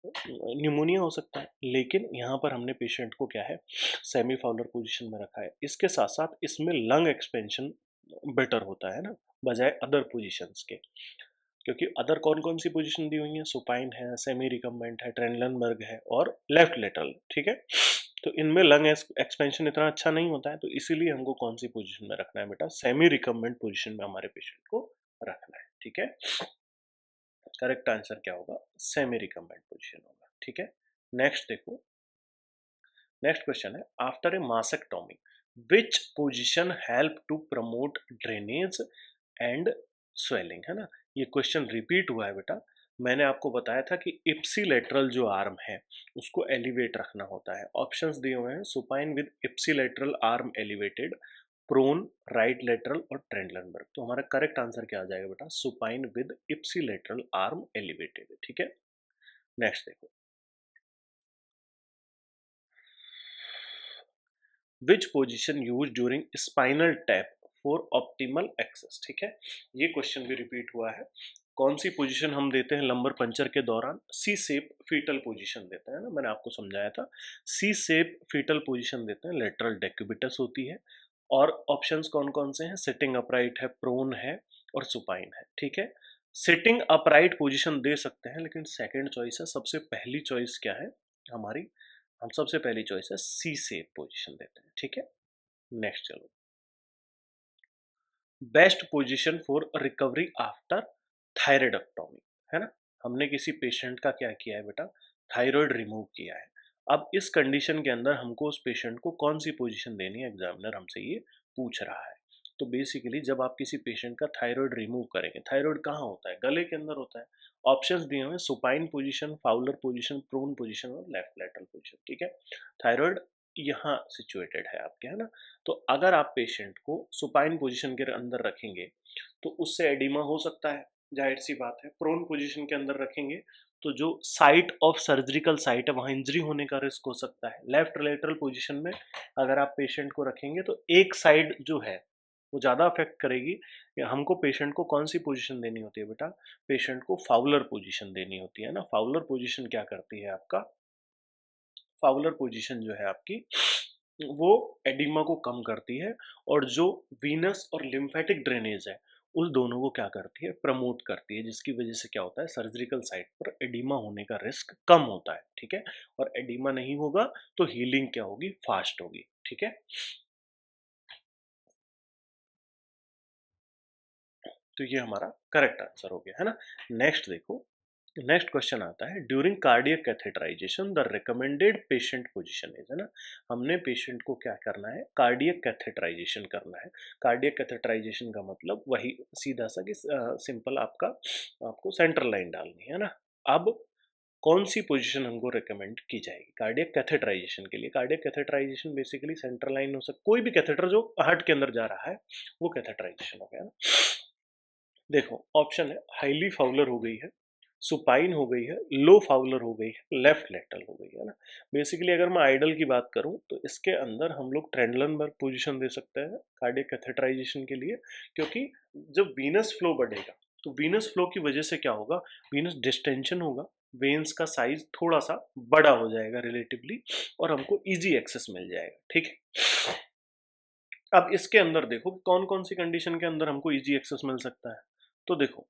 न्यूमोनिया हो सकता है। लेकिन यहाँ पर हमने पेशेंट को क्या है, सेमी फाउलर पोजीशन में रखा है। इसके साथ साथ इसमें लंग एक्सपेंशन बेटर होता है ना, बजाय अदर पोजीशंस के। क्योंकि अदर कौन कौन सी पोजीशन दी हुई है, सुपाइन है, सेमी रिकम्बेंट है, ट्रेनलनबर्ग है और लेफ्ट लेटरल, ठीक है। तो इनमें लंग एक्सपेंशन इतना अच्छा नहीं होता है, तो इसीलिए हमको कौन सी पोजीशन में रखना है बेटा, सेमी रिकम्बेंट पोजीशन में हमारे पेशेंट को रखना है, ठीक है। करेक्ट आंसर क्या होगा, सेमी रिकम्बेंट पोजीशन होगा, ठीक है। नेक्स्ट देखो, नेक्स्ट क्वेश्चन है after a mastectomy which position help to promote drainage and swelling, है ना। ये क्वेश्चन रिपीट हुआ है बेटा। मैंने आपको बताया था कि इप्सिलेटरल जो आर्म है उसको एलिवेट रखना होता है। ऑप्शंस दिए हुए हैं supine with ipsilateral arm elevated, prone, right lateral और ट्रेंडलनबर्ग। तो हमारा करेक्ट आंसर क्या आ जाएगा बेटा, supine with ipsilateral arm elevated, ठीक है। नेक्स्ट देखो, which position use during spinal tap for optimal access, ठीक है। ये क्वेश्चन भी रिपीट हुआ है। कौन सी पोजीशन हम देते हैं लंबर पंचर के दौरान, सी सेप फीटल पोजीशन देते हैं ना, मैंने आपको समझाया था। सी सेप फीटल पोजीशन देते हैं, लेटरल डेक्यूबिटस होती है। और ऑप्शंस कौन कौन से हैं, सिटिंग अपराइट है, प्रोन है और सुपाइन है, ठीक है। सिटिंग अपराइट पोजीशन दे सकते हैं, लेकिन सेकंड चॉइस है, सबसे पहली चॉइस क्या है हमारी, हम सबसे पहली चॉइस है सी सेप पोजीशन देते हैं, ठीक है। नेक्स्ट चलो, best position for recovery after thyroidectomy, है ना। हमने किसी पेशेंट का क्या किया है बेटा, थायराइड रिमूव किया है। अब इस कंडीशन के अंदर हमको उस पेशेंट को कौन सी पोजीशन देनी है, एग्जामिनर हमसे ये पूछ रहा है। तो बेसिकली जब आप किसी पेशेंट का थायराइड रिमूव करेंगे, थायराइड कहाँ होता है, गले के अंदर होता है। ऑप्शंस दिए हुए हैं supine position, Fowler position, prone position और लेफ्ट लेटरल पोजीशन, ठीक है। थायराइड यहाँ सिचुएटेड है आपके, है ना। तो अगर आप पेशेंट को सुपाइन पोजीशन के अंदर रखेंगे तो उससे एडिमा हो सकता है, जाहिर सी बात है। प्रोन पोजीशन के अंदर रखेंगे तो जो साइट ऑफ सर्जिकल साइट है वहां इंजरी होने का रिस्क हो सकता है। लेफ्ट लेटरल पोजीशन में अगर आप पेशेंट को रखेंगे तो एक साइड जो है वो ज़्यादा अफेक्ट करेगी। हमको पेशेंट को कौन सी पोजीशन देनी होती है बेटा, पेशेंट को फाउलर पोजीशन देनी होती है ना। फाउलर पोजीशन क्या करती है आपका, फाउलर पोजीशन जो है आपकी वो एडिमा को कम करती है और जो वीनस और लिम्फेटिक ड्रेनेज है उस दोनों को क्या करती है, प्रमोट करती है, जिसकी वजह से क्या होता है, सर्जिकल साइट पर एडिमा होने का रिस्क कम होता है, ठीक है। और एडिमा नहीं होगा तो हीलिंग क्या होगी, फास्ट होगी, ठीक है। तो ये हमारा करेक्ट आंसर हो गया, है ना। नेक्स्ट देखो, नेक्स्ट क्वेश्चन आता है during cardiac catheterization the recommended patient position is, है ना। हमने पेशेंट को क्या करना है, कार्डियक कैथेटराइजेशन करना है। कार्डियक कैथेटराइजेशन का मतलब वही सीधा सा कि सिंपल आपका, आपको सेंट्रल लाइन डालनी है ना। अब कौन सी पोजीशन हमको रिकमेंड की जाएगी कार्डियक कैथेटराइजेशन के लिए। Cardiac catheterization basically central line हो सकता, कोई भी कैथेटर जो हार्ट के अंदर जा रहा है वो कैथेटराइजेशन हो गया ना। देखो ऑप्शन है हाईली फाउलर हो गई है, सुपाइन हो गई है, लो फाउलर हो गई है, लेफ्ट लेटरल हो गई है ना। बेसिकली अगर मैं आइडल की बात करूं तो इसके अंदर हम लोग ट्रेंडलनबर्ग पोजीशन दे सकते हैं कार्डियक कैथेटराइजेशन के लिए, क्योंकि जब वीनस फ्लो बढ़ेगा तो वीनस फ्लो की वजह से क्या होगा, वीनस डिस्टेंशन होगा, वेन्स का साइज थोड़ा सा बड़ा हो जाएगा रिलेटिवली, और हमको इजी एक्सेस मिल जाएगा, ठीक है। अब इसके अंदर देखो कौन कौन सी कंडीशन के अंदर हमको इजी एक्सेस मिल सकता है। तो देखो,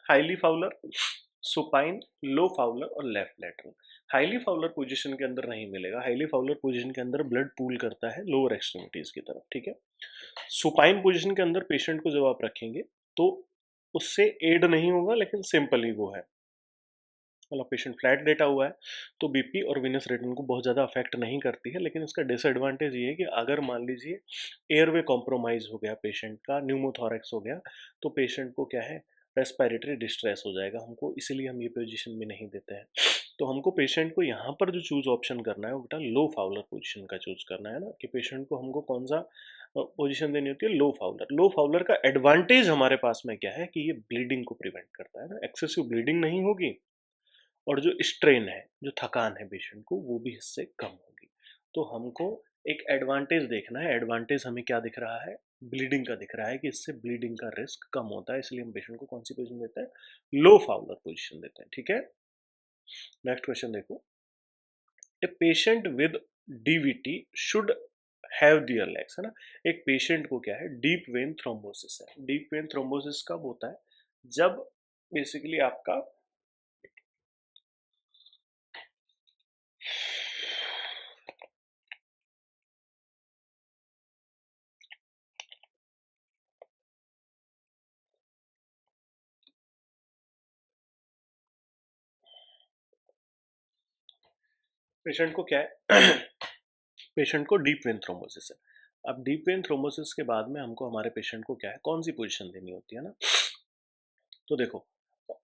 हाईली फाउलर, सुपाइन, लो फाउलर और left lateral. Highly Fowler position के अंदर नहीं मिलेगा, हाईली फाउलर पोजीशन के अंदर ब्लड पूल करता है लोअर एक्सट्रीमिटीज की तरफ, ठीक है। सुपाइन पोजीशन के अंदर पेशेंट को जब आप रखेंगे तो उससे एड नहीं होगा, लेकिन सिंपल ही वो है, मतलब पेशेंट फ्लैट लेटा हुआ है तो बीपी और विनस रिटर्न को बहुत ज़्यादा अफेक्ट नहीं करती है। लेकिन इसका डिसएडवांटेज ये है कि अगर मान लीजिए एयरवे कॉम्प्रोमाइज हो गया पेशेंट का, न्यूमोथोरैक्स हो गया, तो पेशेंट को क्या है, रेस्पिरेटरी डिस्ट्रेस हो जाएगा हमको, इसीलिए हम ये पोजीशन भी नहीं देते हैं। तो हमको पेशेंट को यहाँ पर जो चूज ऑप्शन करना है वो बेटा लो फाउलर पोजीशन का चूज करना है ना, कि पेशेंट को हमको कौन सा पोजीशन देनी होती है, लो फाउलर। लो फाउलर का एडवांटेज हमारे पास में क्या है कि ये ब्लीडिंग को प्रिवेंट करता है ना, एक्सेसिव ब्लीडिंग नहीं होगी, और जो स्ट्रेन है, जो थकान है पेशेंट को, वो भी इससे कम होगी। तो हमको एक एडवांटेज देखना है, एडवांटेज हमें क्या दिख रहा है, ब्लीडिंग का दिख रहा है, कि इससे ब्लीडिंग का रिस्क कम होता है, इसलिए हम पेशेंट को कौन सी पोजीशन देते हैं, लो फाउलर पोजीशन देते हैं, ठीक है। नेक्स्ट क्वेश्चन देखो, a patient with DVT should have their legs, है ना। एक पेशेंट को क्या है, डीप वेन थ्रोम्बोसिस है। डीप वेन थ्रोम्बोसिस कब होता है, जब बेसिकली आपका पेशेंट को क्या है पेशेंट को डीप वेन थ्रोम्बोसिस है। अब डीप वेन थ्रोम्बोसिस के बाद में हमको हमारे पेशेंट को क्या है, कौन सी पोजीशन देनी होती है ना। तो देखो,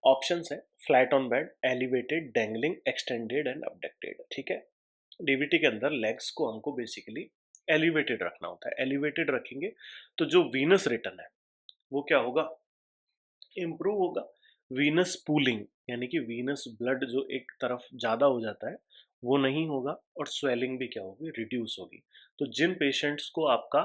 ऑप्शंस है, flat on bed, elevated, dangling, extended and abducted, ठीक है। डीवीटी के अंदर लेग्स को हमको बेसिकली एलिवेटेड रखना होता है। एलिवेटेड रखेंगे तो जो वीनस रिटर्न है वो क्या होगा, इम्प्रूव होगा। वीनस पूलिंग, यानी कि वीनस ब्लड जो एक तरफ ज़्यादा हो जाता है वो नहीं होगा, और स्वेलिंग भी क्या होगी, रिड्यूस होगी। तो जिन पेशेंट्स को आपका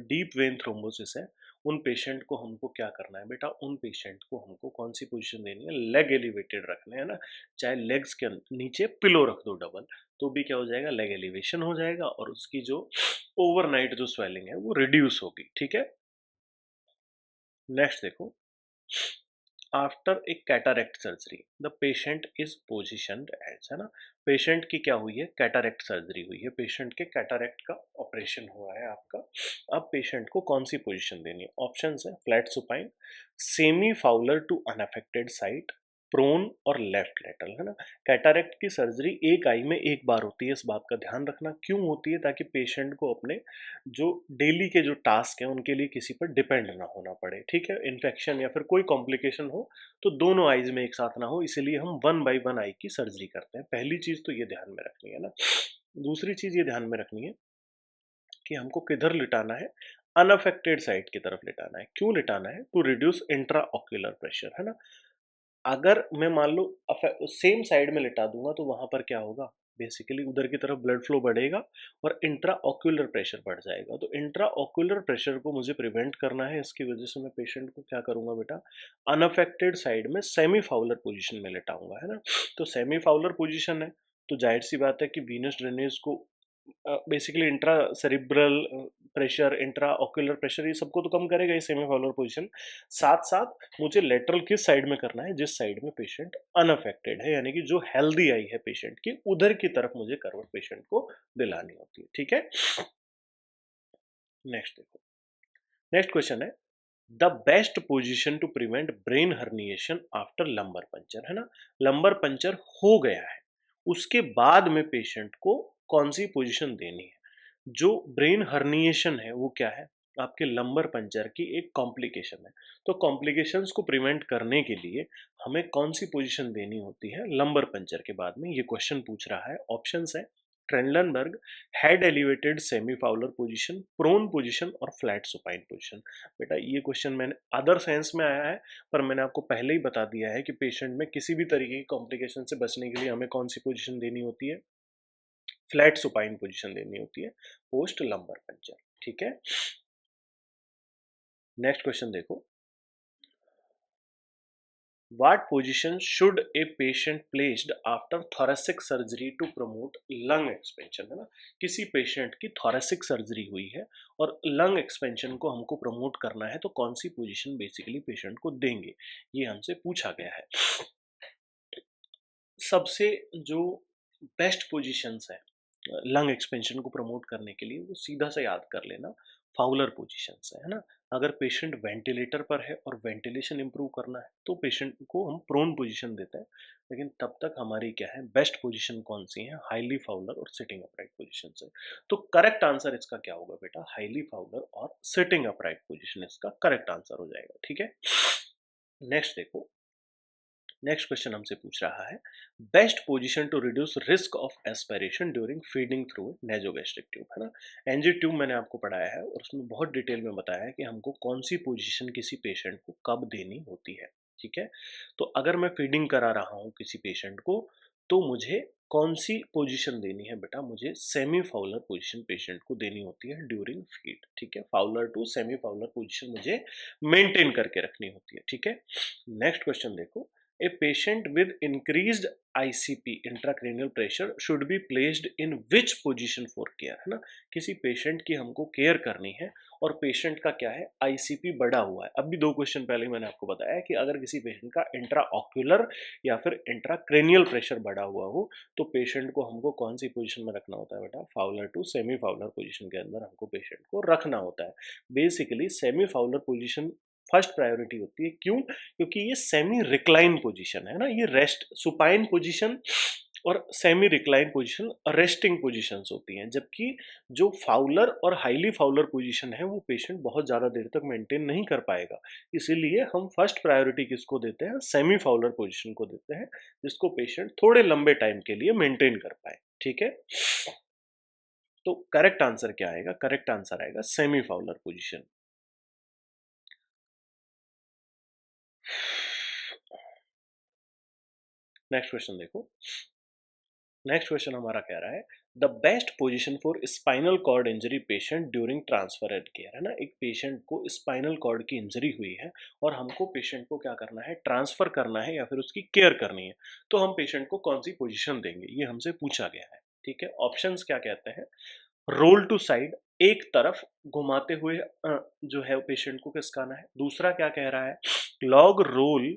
डीप वेन थ्रोम्बोसिस है, उन पेशेंट को हमको क्या करना है बेटा, उन पेशेंट को हमको कौन सी पोजीशन देनी है, लेग एलिवेटेड रखने हैं ना। चाहे लेग्स के नीचे पिलो रख दो डबल, तो भी क्या हो जाएगा, लेग एलिवेशन हो जाएगा, और उसकी जो ओवरनाइट जो स्वेलिंग है वो रिड्यूस होगी, ठीक है। नेक्स्ट देखो, after a cataract surgery the patient is positioned as, है ना। पेशेंट की क्या हुई है, कैटारेक्ट सर्जरी हुई है, पेशेंट के कैटारेक्ट का ऑपरेशन हुआ है आपका। अब पेशेंट को कौन सी पोजीशन देनी है, ऑप्शंस है, flat supine, semi Fowler to unaffected site, prone और लेफ्ट लेटरल, है ना। कैटारेक्ट की सर्जरी एक आई में एक बार होती है, इस बात का ध्यान रखना। क्यों होती है, ताकि पेशेंट को अपने जो डेली के जो टास्क हैं उनके लिए किसी पर डिपेंड ना होना पड़े, ठीक है। इन्फेक्शन या फिर कोई कॉम्प्लिकेशन हो तो दोनों आईज में एक साथ ना हो, इसीलिए हम वन बाई वन आई की सर्जरी करते हैं। पहली चीज तो ये ध्यान में रखनी है ना। दूसरी चीज ये ध्यान में रखनी है कि हमको किधर लिटाना है, अनअफेक्टेड साइड की तरफ लिटाना है। क्यों लिटाना है, to reduce intraocular pressure, है ना। अगर मैं मान लो सेम साइड में लिटा दूंगा तो वहां पर क्या होगा, बेसिकली उधर की तरफ ब्लड फ्लो बढ़ेगा और इंट्रा ऑक्यूलर प्रेशर बढ़ जाएगा। तो इंट्रा ऑक्यूलर प्रेशर को मुझे प्रिवेंट करना है, इसकी वजह से मैं पेशेंट को क्या करूंगा बेटा, अनअफेक्टेड साइड में सेमी फाउलर पोजीशन में लेटाऊंगा, है ना। तो सेमी फाउलर पोजीशन है, तो जाहिर सी बात है कि वीनस ड्रेनेज को basically intra cerebral pressure, intra ocular pressure, ये सबको तो कम करेगा ये सेमी फाउलर पोजीशन। साथ साथ मुझे लेटरल किस साइड में करना है, जिस साइड में पेशेंट अनअफेक्टेड है, यानी कि जो हेल्दी आई है पेशेंट की, उधर की तरफ मुझे करवट पेशेंट को दिलानी होती है, ठीक है। नेक्स्ट देखो, नेक्स्ट क्वेश्चन है, the best position to prevent brain herniation after lumbar puncture, है ना। लंबर पंचर हो गया है, उसके बाद में पेशेंट को कौन सी पोजीशन देनी है। जो ब्रेन हर्निएशन है वो क्या है, आपके लंबर पंचर की एक कॉम्प्लिकेशन है। तो कॉम्प्लिकेशंस को प्रिवेंट करने के लिए हमें कौन सी पोजीशन देनी होती है लंबर पंचर के बाद में, ये क्वेश्चन पूछ रहा है। ऑप्शंस है, Trendelenburg, head elevated semi Fowler position, prone position और फ्लैट सुपाइन पोजीशन। बेटा ये क्वेश्चन मैंने अदर साइंस में आया है, पर मैंने आपको पहले ही बता दिया है कि पेशेंट में किसी भी तरीके की कॉम्प्लिकेशन से बचने के लिए हमें कौन सी पोजीशन देनी होती है, फ्लैट सुपाइन पोजीशन देनी होती है पोस्ट लंबर पंचर, ठीक है। नेक्स्ट क्वेश्चन देखो, What position should a patient placed after thoracic surgery to promote lung expansion? है ना, किसी पेशेंट की thoracic सर्जरी हुई है और लंग एक्सपेंशन को हमको प्रमोट करना है, तो कौन सी पोजीशन बेसिकली पेशेंट को देंगे, ये हमसे पूछा गया है। सबसे जो बेस्ट पोजीशंस है लंग एक्सपेंशन को प्रमोट करने के लिए, वो सीधा से याद कर लेना, फाउलर पोजीशंस है ना। अगर पेशेंट वेंटिलेटर पर है और वेंटिलेशन इंप्रूव करना है, तो पेशेंट को हम प्रोन पोजीशन देते हैं, लेकिन तब तक हमारी क्या है, बेस्ट पोजीशन कौन सी है, हाईली फाउलर और सिटिंग अपराइट पोजीशन है। तो करेक्ट आंसर इसका क्या होगा बेटा, हाईली फाउलर और सिटिंग अपराइट पोजीशन इसका करेक्ट आंसर हो जाएगा, ठीक है। नेक्स्ट देखो, नेक्स्ट क्वेश्चन हमसे पूछ रहा है, best position to reduce risk of aspiration during feeding through nasogastric tube, है ना। एनजी ट्यूब मैंने आपको पढ़ाया है और उसमें बहुत डिटेल में बताया है कि हमको कौन सी पोजीशन किसी पेशेंट को कब देनी होती है, ठीक है। तो अगर मैं फीडिंग करा रहा हूँ किसी पेशेंट को, तो मुझे कौन सी पोजीशन देनी है बेटा, मुझे सेमी फाउलर पोजीशन पेशेंट को देनी होती है ड्यूरिंग फीड, ठीक है। Fowler to semi Fowler position मुझे मेंटेन करके रखनी होती है, ठीक है। नेक्स्ट क्वेश्चन देखो, a patient with increased ICP intracranial pressure should be placed in which position for care, है ना। किसी पेशेंट की हमको केयर करनी है और पेशेंट का क्या है, आईसीपी बढ़ा हुआ है। अब भी दो क्वेश्चन पहले मैंने आपको बताया कि अगर किसी पेशेंट का इंट्रा ऑक्यूलर या फिर इंट्राक्रेनियल प्रेशर बढ़ा हुआ हो, तो पेशेंट को हमको कौन सी पोजीशन में रखना होता है बेटा, Fowler to semi Fowler position के अंदर हमको पेशेंट को रखना होता है। Basically semi Fowler position first priority होती है, क्यों, क्योंकि ये सेमी रिक्लाइन पोजीशन है ना, ये रेस्ट सुपाइन पोजीशन और semi recline position resting positions होती हैं, जबकि जो फाउलर और हाईली फाउलर पोजीशन है वो पेशेंट बहुत ज़्यादा देर तक मेंटेन नहीं कर पाएगा। इसीलिए हम फर्स्ट प्रायोरिटी किसको देते हैं, सेमी फाउलर पोजीशन को देते हैं, जिसको पेशेंट थोड़े लंबे टाइम के लिए मेंटेन कर पाए, ठीक है। तो करेक्ट आंसर क्या आएगा, करेक्ट आंसर आएगा semi Fowler position. Next question देखो, नेक्स्ट क्वेश्चन हमारा कह रहा है, the best position for spinal cord injury patient during transfer care, है ना। एक पेशेंट को स्पाइनल कॉर्ड की इंजरी हुई है और हमको पेशेंट को क्या करना है, ट्रांसफर करना है या फिर उसकी केयर करनी है, तो हम पेशेंट को कौन सी पोजीशन देंगे, ये हमसे पूछा गया है, ठीक है। ऑप्शंस क्या कहते हैं, रोल टू साइड, एक तरफ घुमाते हुए जो है पेशेंट को खिसकाना है। दूसरा क्या कह रहा है, log roll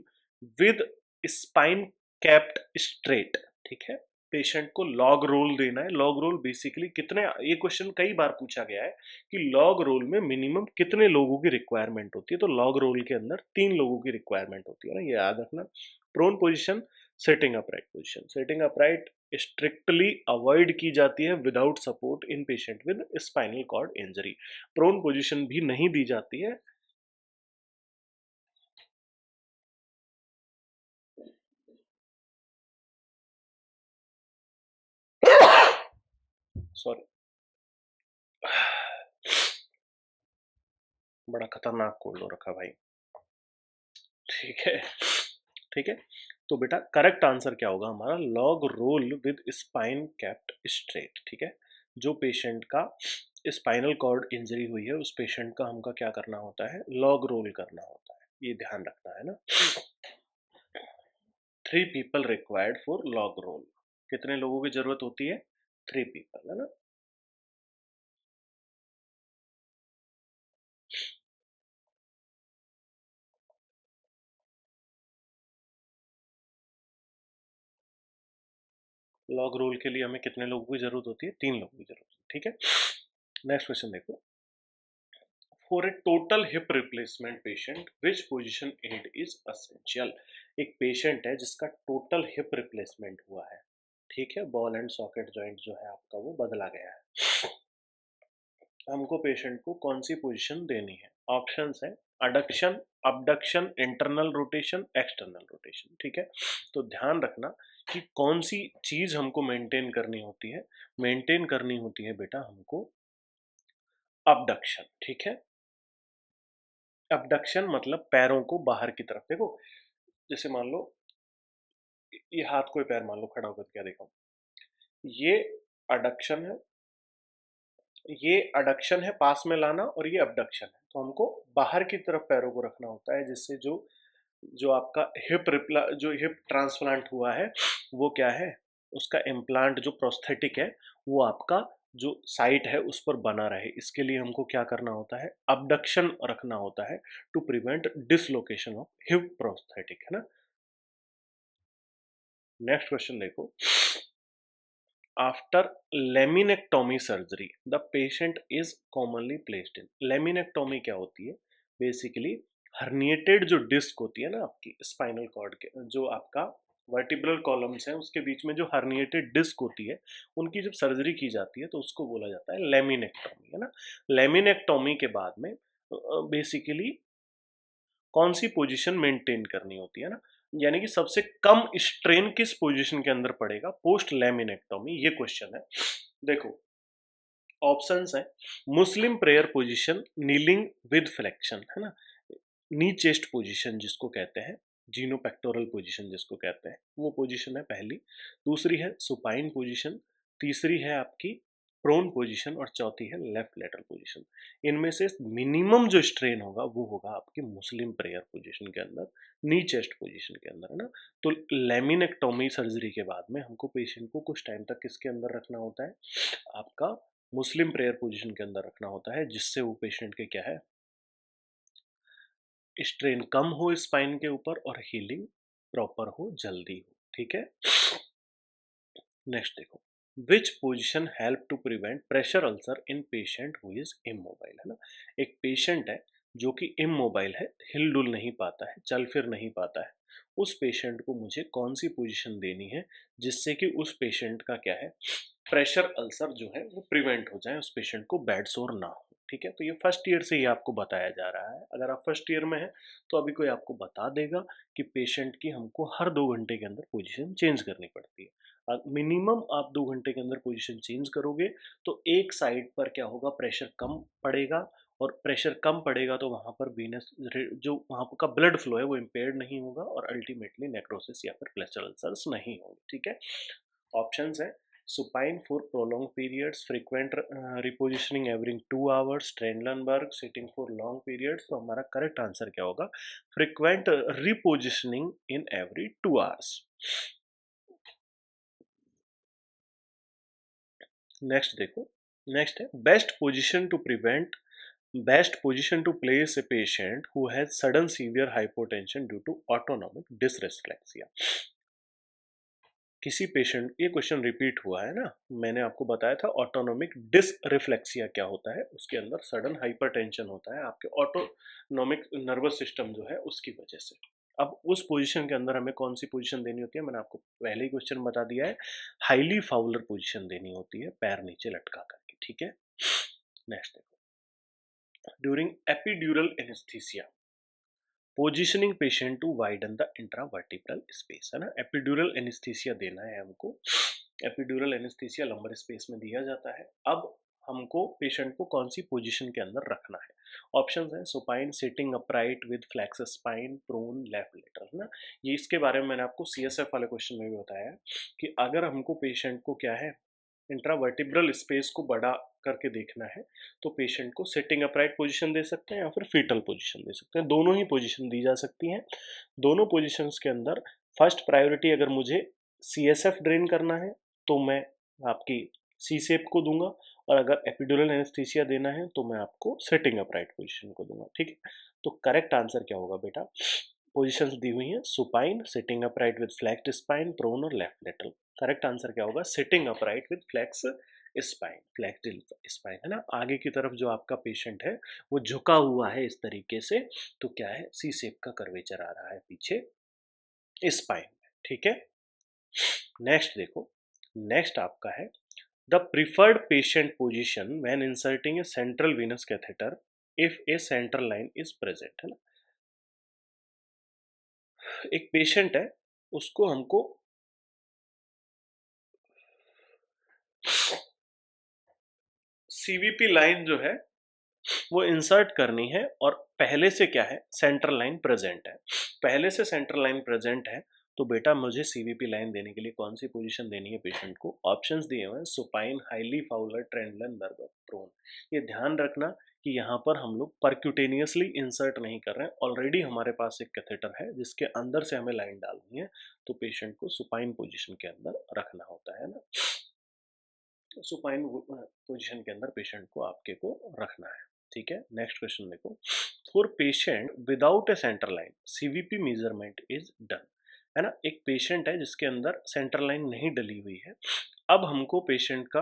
with spine kept straight, ठीक है। पेशेंट को लॉग रोल देना है। लॉग रोल बेसिकली कितने, ये क्वेश्चन कई बार पूछा गया है कि लॉग रोल में मिनिमम कितने लोगों की रिक्वायरमेंट होती है, तो लॉग रोल के अंदर 3 लोगों की रिक्वायरमेंट होती है ना, ये याद रखना। Prone position, sitting upright position. Sitting upright strictly avoid की जाती है without support in patient with spinal cord injury. Prone position भी नहीं दी जाती है। सॉरी, बड़ा खतरनाक कोल्ड हो रखा भाई, ठीक है, ठीक है। तो बेटा करेक्ट आंसर क्या होगा हमारा, log roll with spine kept straight, ठीक है। जो पेशेंट का स्पाइनल कॉर्ड इंजरी हुई है, उस पेशेंट का हमका क्या करना होता है, लॉग रोल करना होता है, ये ध्यान रखना है ना। 3 people required for log roll, कितने लोगों की जरूरत होती है, 3 पीपल, है ना। लॉग रोल के लिए हमें कितने लोगों की जरूरत होती है, 3 लोगों की जरूरत है, ठीक है। नेक्स्ट क्वेश्चन देखो, for a total hip replacement patient which position aid is essential. एक पेशेंट है जिसका टोटल हिप रिप्लेसमेंट हुआ है, ठीक है, बॉल एंड सॉकेट जॉइंट जो है आपका वो बदला गया है, हमको पेशेंट को कौन सी पोजीशन देनी है। ऑप्शंस है adduction, abduction, internal rotation, external rotation, ठीक है। तो ध्यान रखना कि कौन सी चीज हमको मेंटेन करनी होती है, मेंटेन करनी होती है बेटा हमको अबडक्शन, ठीक है। अबडक्शन मतलब पैरों को बाहर की तरफ, देखो जैसे मान लो ये हाथ कोई पैर मान लो खड़ा होकर क्या देखो, ये अडक्शन है ये एडक्शन है, पास में लाना, और ये अबडक्शन है। तो हमको बाहर की तरफ पैरों को रखना होता है, जिससे जो जो आपका जो हिप ट्रांसप्लांट हुआ है वो क्या है, उसका इम्प्लांट जो प्रोस्थेटिक है वो आपका जो साइट है उस पर बना रहे। इसके लिए हमको क्या करना होता है, अबडक्शन रखना होता है to prevent dislocation of hip prosthetic, है ना। नेक्स्ट क्वेश्चन देखो, after laminectomy surgery the patient is commonly placed in. Laminectomy क्या होती है, बेसिकली हर्निएटेड जो डिस्क होती है ना आपकी स्पाइनल कॉर्ड के, जो आपका वर्टिब्रल कॉलम्स हैं उसके बीच में जो हर्निएटेड डिस्क होती है, उनकी जब सर्जरी की जाती है तो उसको बोला जाता है लेमिनेक्टोमी, है ना। लेमिनेक्टोमी के बाद में बेसिकली कौन सी पोजीशन मेंटेन करनी होती है ना, यानी कि सबसे कम स्ट्रेन किस पोजीशन के अंदर पड़ेगा पोस्ट लेमिनेक्टोमी, ये क्वेश्चन है। देखो ऑप्शंस है, Muslim prayer position, kneeling with flexion, है ना, नी चेस्ट पोजीशन जिसको कहते हैं, जीनो पेक्टोरल पोजीशन जिसको कहते हैं, वो पोजीशन है पहली। दूसरी है सुपाइन पोजीशन, तीसरी है आपकी प्रोन पोजीशन, और चौथी है लेफ्ट लेटरल पोजीशन। इनमें से मिनिमम जो स्ट्रेन होगा वो होगा आपकी मुस्लिम प्रेयर पोजीशन के अंदर, नी चेस्ट पोजीशन के अंदर, है ना। तो लेमिनेक्टोमी सर्जरी के बाद में हमको पेशेंट को कुछ टाइम तक किसके अंदर रखना होता है, आपका मुस्लिम प्रेयर पोजीशन के अंदर रखना होता है, जिससे वो पेशेंट के क्या है, स्ट्रेन कम हो स्पाइन के ऊपर और हीलिंग प्रॉपर हो, जल्दी हो, ठीक है। नेक्स्ट देखो, which position help to prevent pressure ulcer in patient who is immobile, है ना। एक पेशेंट है जो कि इमोबाइल है, हिल डुल नहीं पाता है, चल फिर नहीं पाता है, उस पेशेंट को मुझे कौन सी पोजीशन देनी है जिससे कि उस पेशेंट का क्या है, प्रेशर अल्सर जो है वो प्रिवेंट हो जाए, उस पेशेंट को बेड सोर ना हो, ठीक है। तो ये फर्स्ट ईयर से ही आपको बताया जा रहा है। अगर आप फर्स्ट ईयर में हैं तो अभी कोई आपको बता देगा कि पेशेंट की हमको हर 2 घंटे के अंदर पोजीशन चेंज करनी पड़ती है। मिनिमम आप 2 घंटे के अंदर पोजीशन चेंज करोगे तो एक साइड पर क्या होगा, प्रेशर कम पड़ेगा, और प्रेशर कम पड़ेगा तो वहाँ पर वीनस जो वहाँ का ब्लड फ्लो है वो इम्पेयर्ड नहीं होगा, और अल्टीमेटली नेक्रोसिस या फिर प्रेशर अल्सर्स नहीं होंगे, ठीक है। ऑप्शंस है, supine for prolonged periods, frequent repositioning every 2 hours, Trendelenburg sitting for long periods। तो हमारा करेक्ट आंसर क्या होगा, frequent repositioning in every 2 hours। Next देखो, नेक्स्ट है best position to place a patient who has sudden severe hypotension due to autonomic dysreflexia. किसी patient, ये question repeat हुआ है ना, मैंने आपको बताया था ऑटोनोमिक डिसरिफ्लेक्सिया क्या होता है, उसके अंदर सडन हाइपरटेंशन होता है आपके ऑटोनोमिक नर्वस सिस्टम जो है उसकी वजह से। अब उस पोजीशन के अंदर हमें कौन सी पोजीशन देनी होती है, मैंने आपको पहले ही क्वेश्चन बता दिया है, हाईली फाउलर पोजीशन देनी होती है, पैर नीचे लटका करके, ठीक है। नेक्स्ट देखो, during epidural anaesthesia positioning patient to widen the intravertebral space, है ना। एपिड्यूरल एनेस्थीसिया देना है हमको, एपिड्यूरल एनेस्थीसिया लंबर स्पेस में दिया जाता है। अब हमको पेशेंट को कौन सी पोजीशन के अंदर रखना है, ऑप्शंस हैं, supine, sitting upright with flex spine, prone, left lateral, है ना। ये इसके बारे में मैंने आपको सीएसएफ वाले क्वेश्चन में भी बताया है कि अगर हमको पेशेंट को क्या है, इंट्रावर्टिब्रल स्पेस को बड़ा करके देखना है तो पेशेंट को सिटिंग अपराइट पोजीशन दे सकते हैं या फिर फीटल पोजीशन दे सकते हैं, दोनों ही पोजीशन दी जा सकती हैं। दोनों पोजीशंस के अंदर फर्स्ट प्रायोरिटी अगर मुझे सीएसएफ ड्रेन करना है तो मैं आपकी सी सेप को दूंगा, और अगर एपिड्यूरल एनेस्थीसिया देना है तो मैं आपको सिटिंग अपराइट पोजीशन को दूंगा, ठीक है। तो करेक्ट आंसर क्या होगा बेटा, पोजीशंस दी हुई हैं, supine, sitting upright with flexed spine, prone और लेफ्ट लेटरल। करेक्ट आंसर क्या होगा, sitting upright with flex spine, flexed spine, है ना। आगे की तरफ जो आपका पेशेंट है वो झुका हुआ है इस तरीके से, तो क्या है, सी शेप का कर्वेचर आ रहा है पीछे स्पाइन में, ठीक है। नेक्स्ट देखो, नेक्स्ट आपका है the preferred patient position when inserting A central venous catheter if A central line is present, है ना। एक पेशेंट है, उसको हमको सीवीपी लाइन जो है वो इंसर्ट करनी है, और पहले से क्या है, सेंट्रल लाइन प्रेजेंट है, पहले से सेंट्रल लाइन प्रेजेंट है तो बेटा मुझे सीवीपी लाइन देने के लिए कौन सी पोजीशन देनी है पेशेंट को? ऑप्शंस दिए हुए हैं supine, highly Fowler, Trendelenburg, prone. ये ध्यान रखना कि यहाँ पर हम लोग परक्यूटेनियसली इंसर्ट नहीं कर रहे हैं, ऑलरेडी हमारे पास एक कैथेटर है जिसके अंदर से हमें लाइन डालनी है, तो पेशेंट को सुपाइन पोजीशन के अंदर रखना होता है ना। सुपाइन पोजीशन के अंदर पेशेंट को आपके को रखना है, ठीक है। नेक्स्ट क्वेश्चन देखो, for patient without A centre line CVP measurement is done, है ना। एक पेशेंट है जिसके अंदर सेंटर लाइन नहीं डली हुई है, अब हमको पेशेंट का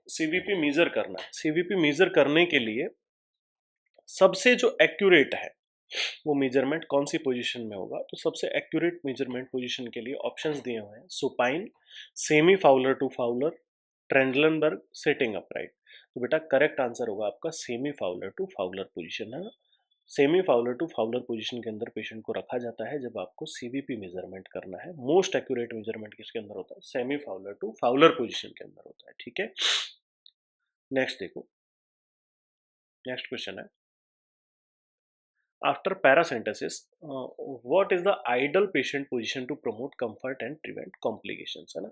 सीवीपी मेजर करना है। सीवीपी मेजर करने के लिए सबसे जो एक्यूरेट है वो मेजरमेंट कौन सी पोजीशन में होगा, तो सबसे एक्यूरेट मेजरमेंट पोजीशन के लिए ऑप्शंस दिए हुए हैं supine, semi Fowler to Fowler, Trendelenburg, sitting upright. तो बेटा करेक्ट आंसर होगा आपका semi Fowler to Fowler position, है ना। Semi Fowler to Fowler position के अंदर पेशेंट को रखा जाता है जब आपको सीवीपी मेजरमेंट करना है। मोस्ट एक्यूरेट मेजरमेंट किसके अंदर होता है? Semi Fowler to Fowler position के अंदर होता है, ठीक है। नेक्स्ट देखो, नेक्स्ट क्वेश्चन है, after paracentesis, what is the ideal patient position to promote comfort and prevent complications, है ना।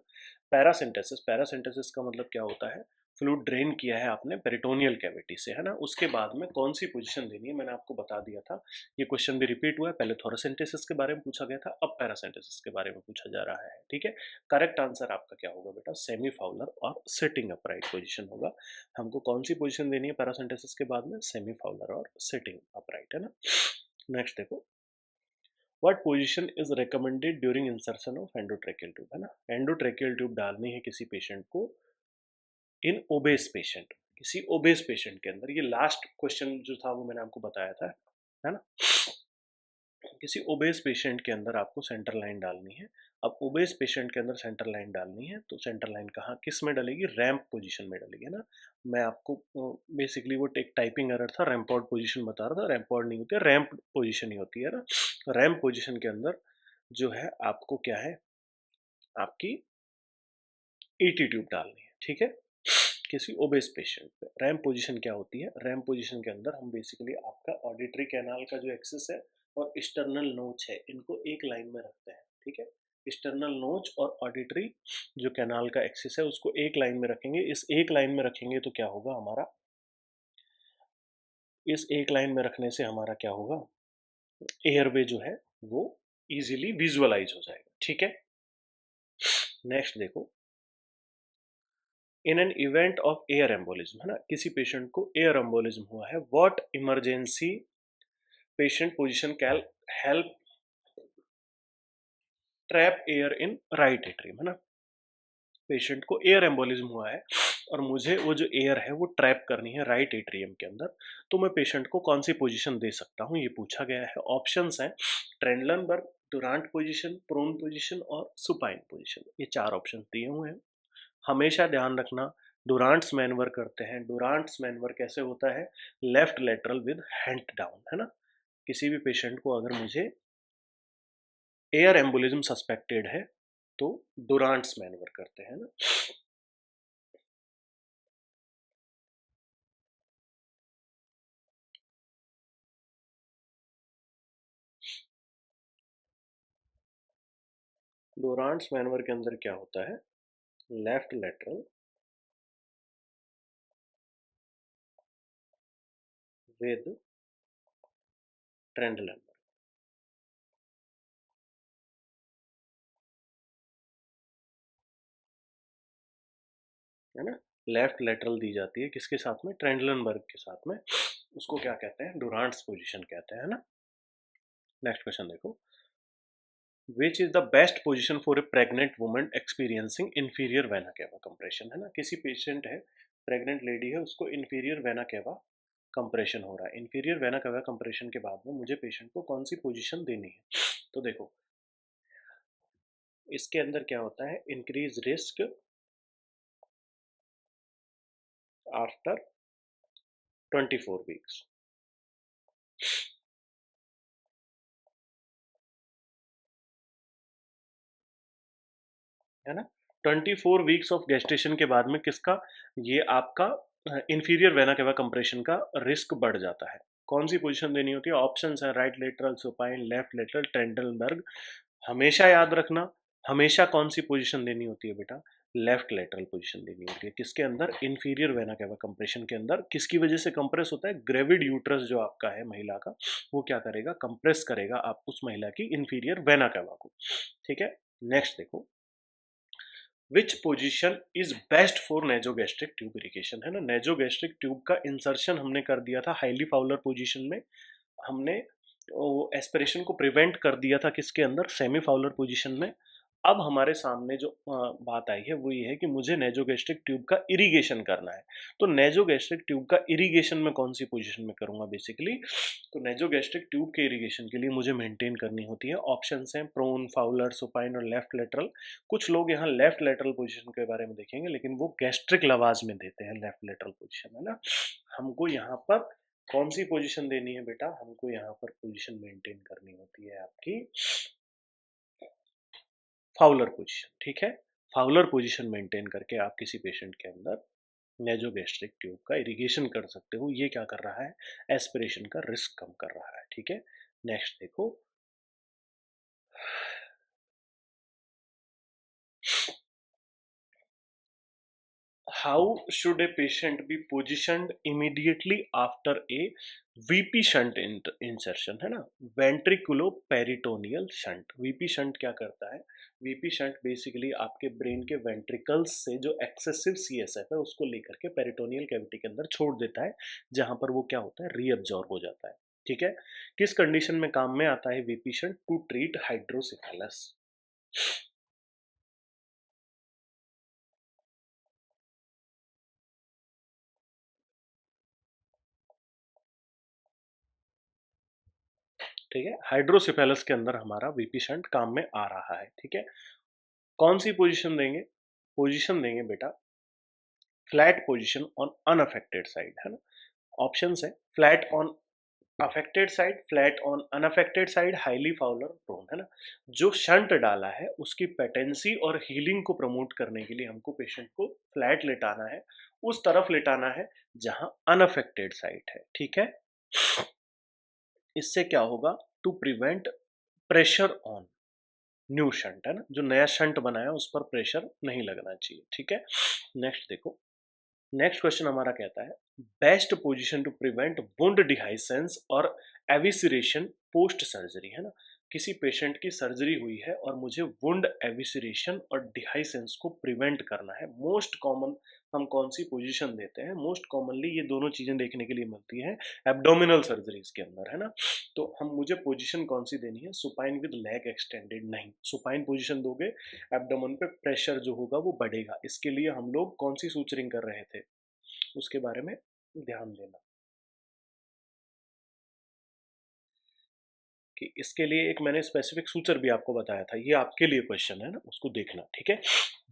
पैरासिंटेसिस का मतलब क्या होता है? फ्लूइड ड्रेन किया है आपने पेरिटोनियल कैविटी से, है ना, उसके बाद में कौन सी पोजीशन देनी है मैंने आपको बता दिया था। ये क्वेश्चन भी रिपीट हुआ है, पहले थोरासिंटेसिस के बारे में पूछा गया था, अब पैरासिंटेसिस के बारे में पूछा जा रहा है, ठीक है। करेक्ट आंसर आपका क्या होगा बेटा? सेमी फाउलर और सिटिंग अपराइट पोजीशन होगा। हमको कौन सी पोजीशन देनी है पैरासिंटेसिस के बाद में? सेमी फाउलर और सिटिंग अपराइट, है ना। नेक्स्ट देखो, what position is recommended during insertion of endotracheal tube, है ना। एंडोट्रेकियल ट्यूब डालनी है किसी पेशेंट को इन ओबेस पेशेंट, किसी ओबेस पेशेंट के अंदर। ये लास्ट क्वेश्चन जो था वो मैंने आपको बताया था, है ना। किसी ओबेस पेशेंट के अंदर आपको सेंटर लाइन डालनी है। अब ओबेस पेशेंट के अंदर सेंटर लाइन डालनी है तो सेंटर लाइन कहाँ किस में डलेगी? रैंप पोजीशन में डलेगी, है ना। मैं आपको बेसिकली वो एक टाइपिंग एरर था, रैम्पॉड पोजीशन बता रहा था, रैम्पॉड नहीं होती है, रैंप पोजीशन ही होती है ना। रैंप पोजीशन के अंदर जो है आपको क्या है, आपकी ईटी ट्यूब डालनी है, ठीक है। किसी ओबेस पेशेंट पे रैम पोजीशन क्या होती है? रैम पोजीशन के अंदर हम बेसिकली आपका ऑडिटरी कैनाल का जो एक्सेस है और एक्सटर्नल नोच है इनको एक लाइन में रखते हैं, ठीक है। एक्सटर्नल नोच और ऑडिटरी जो कैनाल का एक्सेस है उसको एक लाइन में रखेंगे। इस एक लाइन में रखेंगे तो क्या होगा हमारा, इस एक लाइन में रखने से हमारा क्या होगा, एयरवे जो है वो इजीली विजुअलाइज हो जाएगा, ठीक है। नेक्स्ट देखो, in an event of air embolism, है ना, किसी पेशेंट को एयर एम्बोलिज्म हुआ है, what emergency patient position can help trap air in right atrium, है ना। पेशेंट को एयर एम्बोलिज्म हुआ है और मुझे वो जो एयर है वो ट्रैप करनी है राइट एट्रियम के अंदर, तो मैं पेशेंट को कौन सी पोजीशन दे सकता हूँ ये पूछा गया है। ऑप्शंस हैं ट्रेंडलनबर्ग, डुरांट पोजीशन, प्रोन पोजीशन और सुपाइन पोजीशन, ये चार ऑप्शन दिए हुए हैं। हमेशा ध्यान रखना डुरांट्स मैनवर करते हैं। डुरांट्स मैनवर कैसे होता है? Left lateral with hand down, है ना। किसी भी पेशेंट को अगर मुझे एयर एम्बोलिज्म सस्पेक्टेड है तो डुरांट्स मैनवर करते हैं ना। डुरांट्स मैनवर के अंदर क्या होता है? लेफ्ट लेटरल विद ट्रेंडलन, है ना। लेफ्ट लेटरल दी जाती है किसके साथ में? ट्रेंडलनबर्ग के साथ में। उसको क्या कहते हैं? डुरांट्स पोजीशन कहते हैं, है ना। नेक्स्ट क्वेश्चन देखो, which is the best position for A pregnant woman experiencing inferior vena cava compression, है ना। किसी पेशेंट है, प्रेग्नेंट लेडी है, उसको इंफीरियर वेना केवा कंप्रेशन हो रहा है। इंफीरियर वेना केवा कंप्रेशन के बाद में मुझे पेशेंट को कौन सी पोजीशन देनी है? तो देखो इसके अंदर क्या होता है, इंक्रीज रिस्क आफ्टर 24 वीक्स, है ना। 24 वीक्स ऑफ गेस्टेशन के बाद में किसका, ये आपका इंफीरियर वेना केवा कंप्रेशन का रिस्क बढ़ जाता है। कौन सी पोजीशन देनी होती है? ऑप्शंस हैं right lateral supine, left lateral, Trendelenburg. हमेशा याद रखना, हमेशा कौन सी पोजीशन देनी होती है बेटा? लेफ्ट लेटरल पोजीशन देनी होती है। किसके अंदर? इंफीरियर वेना केवा कंप्रेशन के अंदर। किसकी वजह से कंप्रेस होता है? ग्रेविड यूट्रस जो आपका है महिला का, वो क्या करेगा? कंप्रेस करेगा आप उस महिला की इंफीरियर वेना केवा को। ठीक है, नेक्स्ट देखो, which position is best for nasogastric tube irrigation, है ना। नेजोगैस्ट्रिक ट्यूब का इंसर्शन हमने कर दिया था हाईली फाउलर पोजीशन में। हमने एस्पिरेशन को प्रिवेंट कर दिया था किसके अंदर? सेमी फाउलर पोजीशन में। अब हमारे सामने जो बात आई है वो ये है कि मुझे नेजोगैस्ट्रिक ट्यूब का इरिगेशन करना है। तो नेजोगैस्ट्रिक ट्यूब का इरिगेशन में कौन सी पोजीशन में करूंगा बेसिकली? तो नेजोगैस्ट्रिक ट्यूब के इरिगेशन के लिए मुझे मेंटेन करनी होती है। ऑप्शंस हैं प्रोन, फाउलर, सुपाइन और लेफ्ट लेटरल। कुछ लोग यहाँ लेफ्ट लेटरल पोजीशन के बारे में देखेंगे, लेकिन वो गैस्ट्रिक लवाज में देते हैं लेफ्ट लेटरल पोजीशन, है ना। हमको यहाँ पर कौन सी पोजीशन देनी है बेटा? हमको यहाँ पर पोजीशन मेंटेन करनी होती है आपकी फाउलर पोजीशन। ठीक है, फाउलर पोजीशन मेंटेन करके आप किसी पेशेंट के अंदर नेजोगैस्ट्रिक ट्यूब का इरिगेशन कर सकते हो। ये क्या कर रहा है? एस्पिरेशन का रिस्क कम कर रहा है। ठीक है, नेक्स्ट देखो, how should a patient be positioned immediately after a VP shunt insertion, है ना। वेंट्रिकुलो पेरिटोनियल शंट। वीपी शंट क्या करता है? वीपी शंट बेसिकली आपके ब्रेन के वेंट्रिकल्स से जो एक्सेसिव सीएसएफ है उसको लेकर के पेरिटोनियल कैविटी के अंदर छोड़ देता है, जहां पर वो क्या होता है? रीअब्जॉर्ब हो जाता है। ठीक है, किस कंडीशन में काम में आता है VP shunt? To treat hydrocephalus. ठीक है, हाइड्रोसिफेलस के अंदर हमारा वीपी शंट काम में आ रहा है। ठीक है, कौन सी पोजीशन देंगे? पोजीशन देंगे बेटा flat position on unaffected side, है ना। ऑप्शंस है flat on affected side, flat on unaffected side, highly Fowler, prone, है ना। जो शंट डाला है उसकी पेटेंसी और हीलिंग को प्रमोट करने के लिए हमको पेशेंट को फ्लैट लेटाना है, उस तरफ लेटाना है जहां अनअफेक्टेड साइड है। ठीक है, इससे क्या होगा? To prevent pressure on new shunt, है ना। जो नया शंट बना है उस पर प्रेशर नहीं लगना चाहिए। ठीक है, नेक्स्ट देखो, नेक्स्ट क्वेश्चन हमारा कहता है best position to prevent wound dehiscence और एविसरेशन पोस्ट सर्जरी, है ना। किसी पेशेंट की सर्जरी हुई है और मुझे वुंड एविसरेशन और डिहाइसेंस को प्रिवेंट करना है। मोस्ट कॉमन हम कौन सी पोजीशन देते हैं? मोस्ट कॉमनली ये दोनों चीजें देखने के लिए मिलती हैं एब्डोमिनल सर्जरीज के अंदर, है ना। तो हम मुझे पोजीशन कौन सी देनी है? सुपाइन विद लेग एक्सटेंडेड नहीं, सुपाइन पोजीशन दोगे एब्डोमेन पे प्रेशर जो होगा वो बढ़ेगा। इसके लिए हम लोग कौन सी सूचरिंग कर रहे थे उसके बारे में ध्यान देना कि इसके लिए एक मैंने स्पेसिफिक सूचर भी आपको बताया था, ये आपके लिए क्वेश्चन है ना, उसको देखना। ठीक है,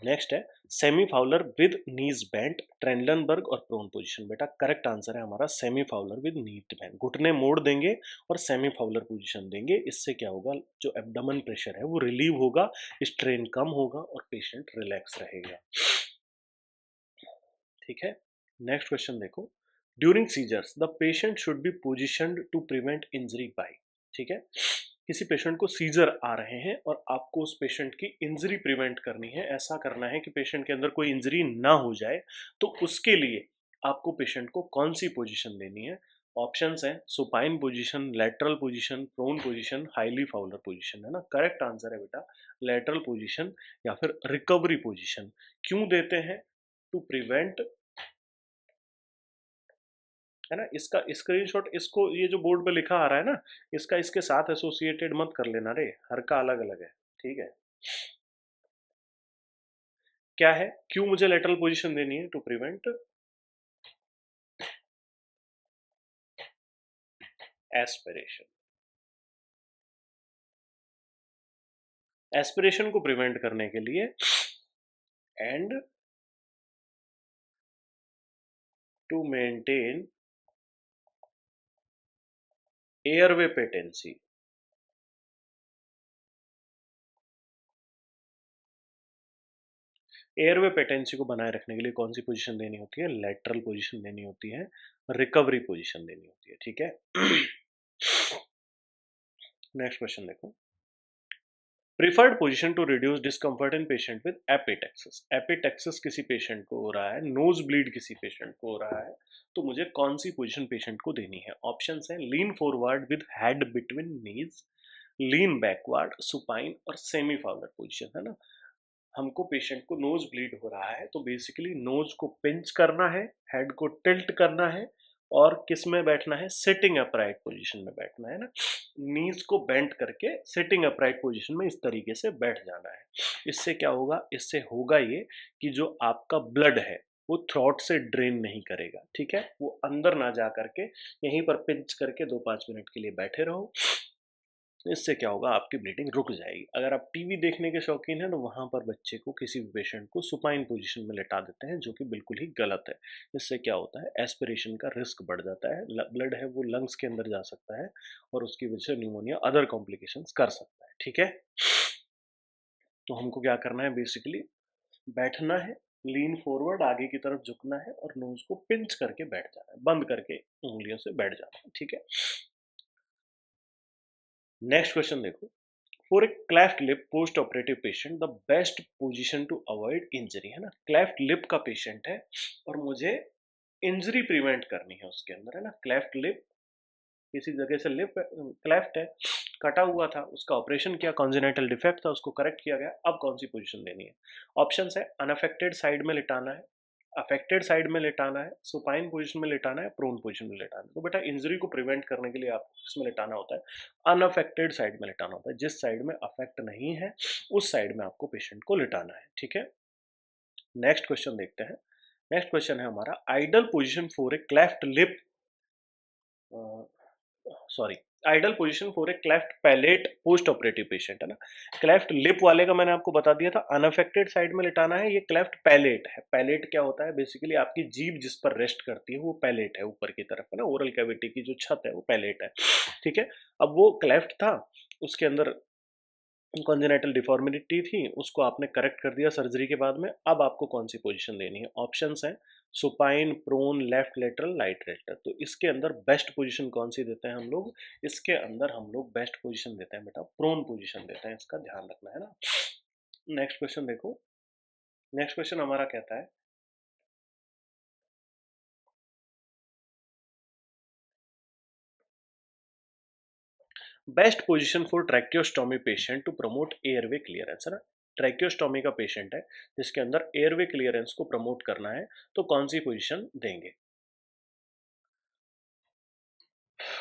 नेक्स्ट है semi Fowler with knees bent, Trendelenburg और प्रोन पोजीशन। बेटा करेक्ट आंसर है हमारा semi Fowler with knees bent. घुटने मोड़ देंगे और सेमी फाउलर पोजीशन देंगे। इससे क्या होगा? जो एब्डोमेन प्रेशर है वो रिलीव होगा, स्ट्रेन कम होगा और पेशेंट रिलैक्स रहेगा। ठीक है, नेक्स्ट क्वेश्चन देखो, during seizures the patient should be positioned to prevent injury by. ठीक है, किसी पेशेंट को सीजर आ रहे हैं और आपको उस पेशेंट की इंजरी प्रिवेंट करनी है, ऐसा करना है कि पेशेंट के अंदर कोई इंजरी ना हो जाए, तो उसके लिए आपको पेशेंट को कौन सी पोजीशन देनी है? ऑप्शंस हैं supine position, lateral position, prone position, highly Fowler position, है ना। करेक्ट आंसर है बेटा लेटरल पोजीशन या फिर रिकवरी पोजीशन। क्यों देते हैं? टू प्रिवेंट, है ना। इसका स्क्रीनशॉट, इसको ये जो बोर्ड पे लिखा आ रहा है ना, इसका इसके साथ एसोसिएटेड मत कर लेना रे, हर का अलग अलग है। ठीक है, क्या है? क्यों मुझे लेटरल पोजीशन देनी है? टू प्रिवेंट एस्पिरेशन, एस्पिरेशन को प्रिवेंट करने के लिए and to maintain airway patency. Airway patency को बनाए रखने के लिए कौन सी पोजीशन देनी होती है? लैटरल पोजीशन देनी होती है, रिकवरी पोजीशन देनी होती है, ठीक है। नेक्स्ट क्वेश्चन देखो, preferred position to reduce discomfort in patient with epistaxis. Epistaxis किसी पेशेंट को हो रहा है, नोज ब्लीड किसी पेशेंट को हो रहा है, तो मुझे कौन सी पोजीशन पेशेंट को देनी है? ऑप्शंस है lean forward with head between knees, lean backward, supine और सेमी फाउलर पोजीशन, है ना। हमको पेशेंट को नोज ब्लीड हो रहा है तो बेसिकली नोज को पिंच करना है, हेड को टिल्ट करना है, और किस में बैठना है? सिटिंग अपराइट पोजीशन में बैठना है ना। नीज को बेंट करके सिटिंग अपराइट पोजीशन में इस तरीके से बैठ जाना है। इससे क्या होगा? इससे होगा ये कि जो आपका ब्लड है वो थ्रॉट से ड्रेन नहीं करेगा, ठीक है। वो अंदर ना जा करके यहीं पर पिंच करके 2-5 मिनट के लिए बैठे रहो। इससे क्या होगा? आपकी ब्लीडिंग रुक जाएगी। अगर आप टीवी देखने के शौकीन हैं तो वहाँ पर बच्चे को, किसी भी पेशेंट को सुपाइन पोजीशन में लेटा देते हैं, जो कि बिल्कुल ही गलत है। इससे क्या होता है? एस्पिरेशन का रिस्क बढ़ जाता है, ब्लड है वो लंग्स के अंदर जा सकता है और उसकी वजह से न्यूमोनिया, अदर कॉम्प्लिकेशंस कर सकता है, ठीक है। तो हमको क्या करना है? बेसिकली बैठना है, लीन फॉरवर्ड, आगे की तरफ झुकना है और नोज को पिंच करके बैठ जाना है, बंद करके उंगलियों से बैठ जाना है, ठीक है। नेक्स्ट क्वेश्चन देखो, for a cleft lip post operative patient the best position to avoid injury, है ना। क्लेफ्ट लिप का पेशेंट है और मुझे इंजरी प्रिवेंट करनी है उसके अंदर, है ना। क्लेफ्ट लिप, किसी जगह से लिप क्लेफ्ट है, कटा हुआ था, उसका ऑपरेशन किया, कॉन्जेनिटल डिफेक्ट था, उसको करेक्ट किया गया। अब कौन सी पोजीशन देनी है? ऑप्शंस है अनअफेक्टेड साइड में लिटाना है, अफेक्टेड साइड में लेटाना है, सुपाइन पोजीशन में लेटाना है, प्रोन पोजीशन में लेटाना है। तो बेटा इंजरी को प्रिवेंट करने के लिए आपको किसमें लेटाना होता है? अनअफेक्टेड साइड में लेटाना होता है। जिस साइड में अफेक्ट नहीं है उस साइड में आपको पेशेंट को लेटाना है, ठीक है। नेक्स्ट क्वेश्चन देखते हैं। नेक्स्ट क्वेश्चन है हमारा, ideal position for a cleft lip, sorry, ideal position for a cleft palate post operative patient, है ना। क्लेफ्ट लिप वाले का मैंने आपको बता दिया था, अनअफेक्टेड साइड में लिटाना है। ये क्लेफ्ट पैलेट है। पैलेट क्या होता है? बेसिकली आपकी जीभ जिस पर रेस्ट करती है वो पैलेट है, ऊपर की तरफ, है ना। ओरल कैविटी की जो छत है वो पैलेट है, ठीक है। अब वो क्लेफ्ट था, उसके अंदर कॉन्जेनाइटल डिफॉर्मिटी थी, उसको आपने करेक्ट कर दिया सर्जरी के बाद में। अब आपको कौन सी पोजीशन देनी है? ऑप्शंस हैं supine, prone, left lateral, right lateral. तो इसके अंदर बेस्ट पोजीशन कौन सी देते हैं हम लोग? इसके अंदर हम लोग बेस्ट पोजीशन देते हैं बेटा, प्रोन पोजीशन देते हैं, इसका ध्यान रखना है ना। नेक्स्ट क्वेश्चन देखो, नेक्स्ट क्वेश्चन हमारा कहता है, best position for tracheostomy patient to promote airway clearance, है ना। ट्रैकियोस्टोमी का पेशेंट है जिसके अंदर एयरवे क्लियरेंस को प्रमोट करना है, तो कौन सी पोजीशन देंगे?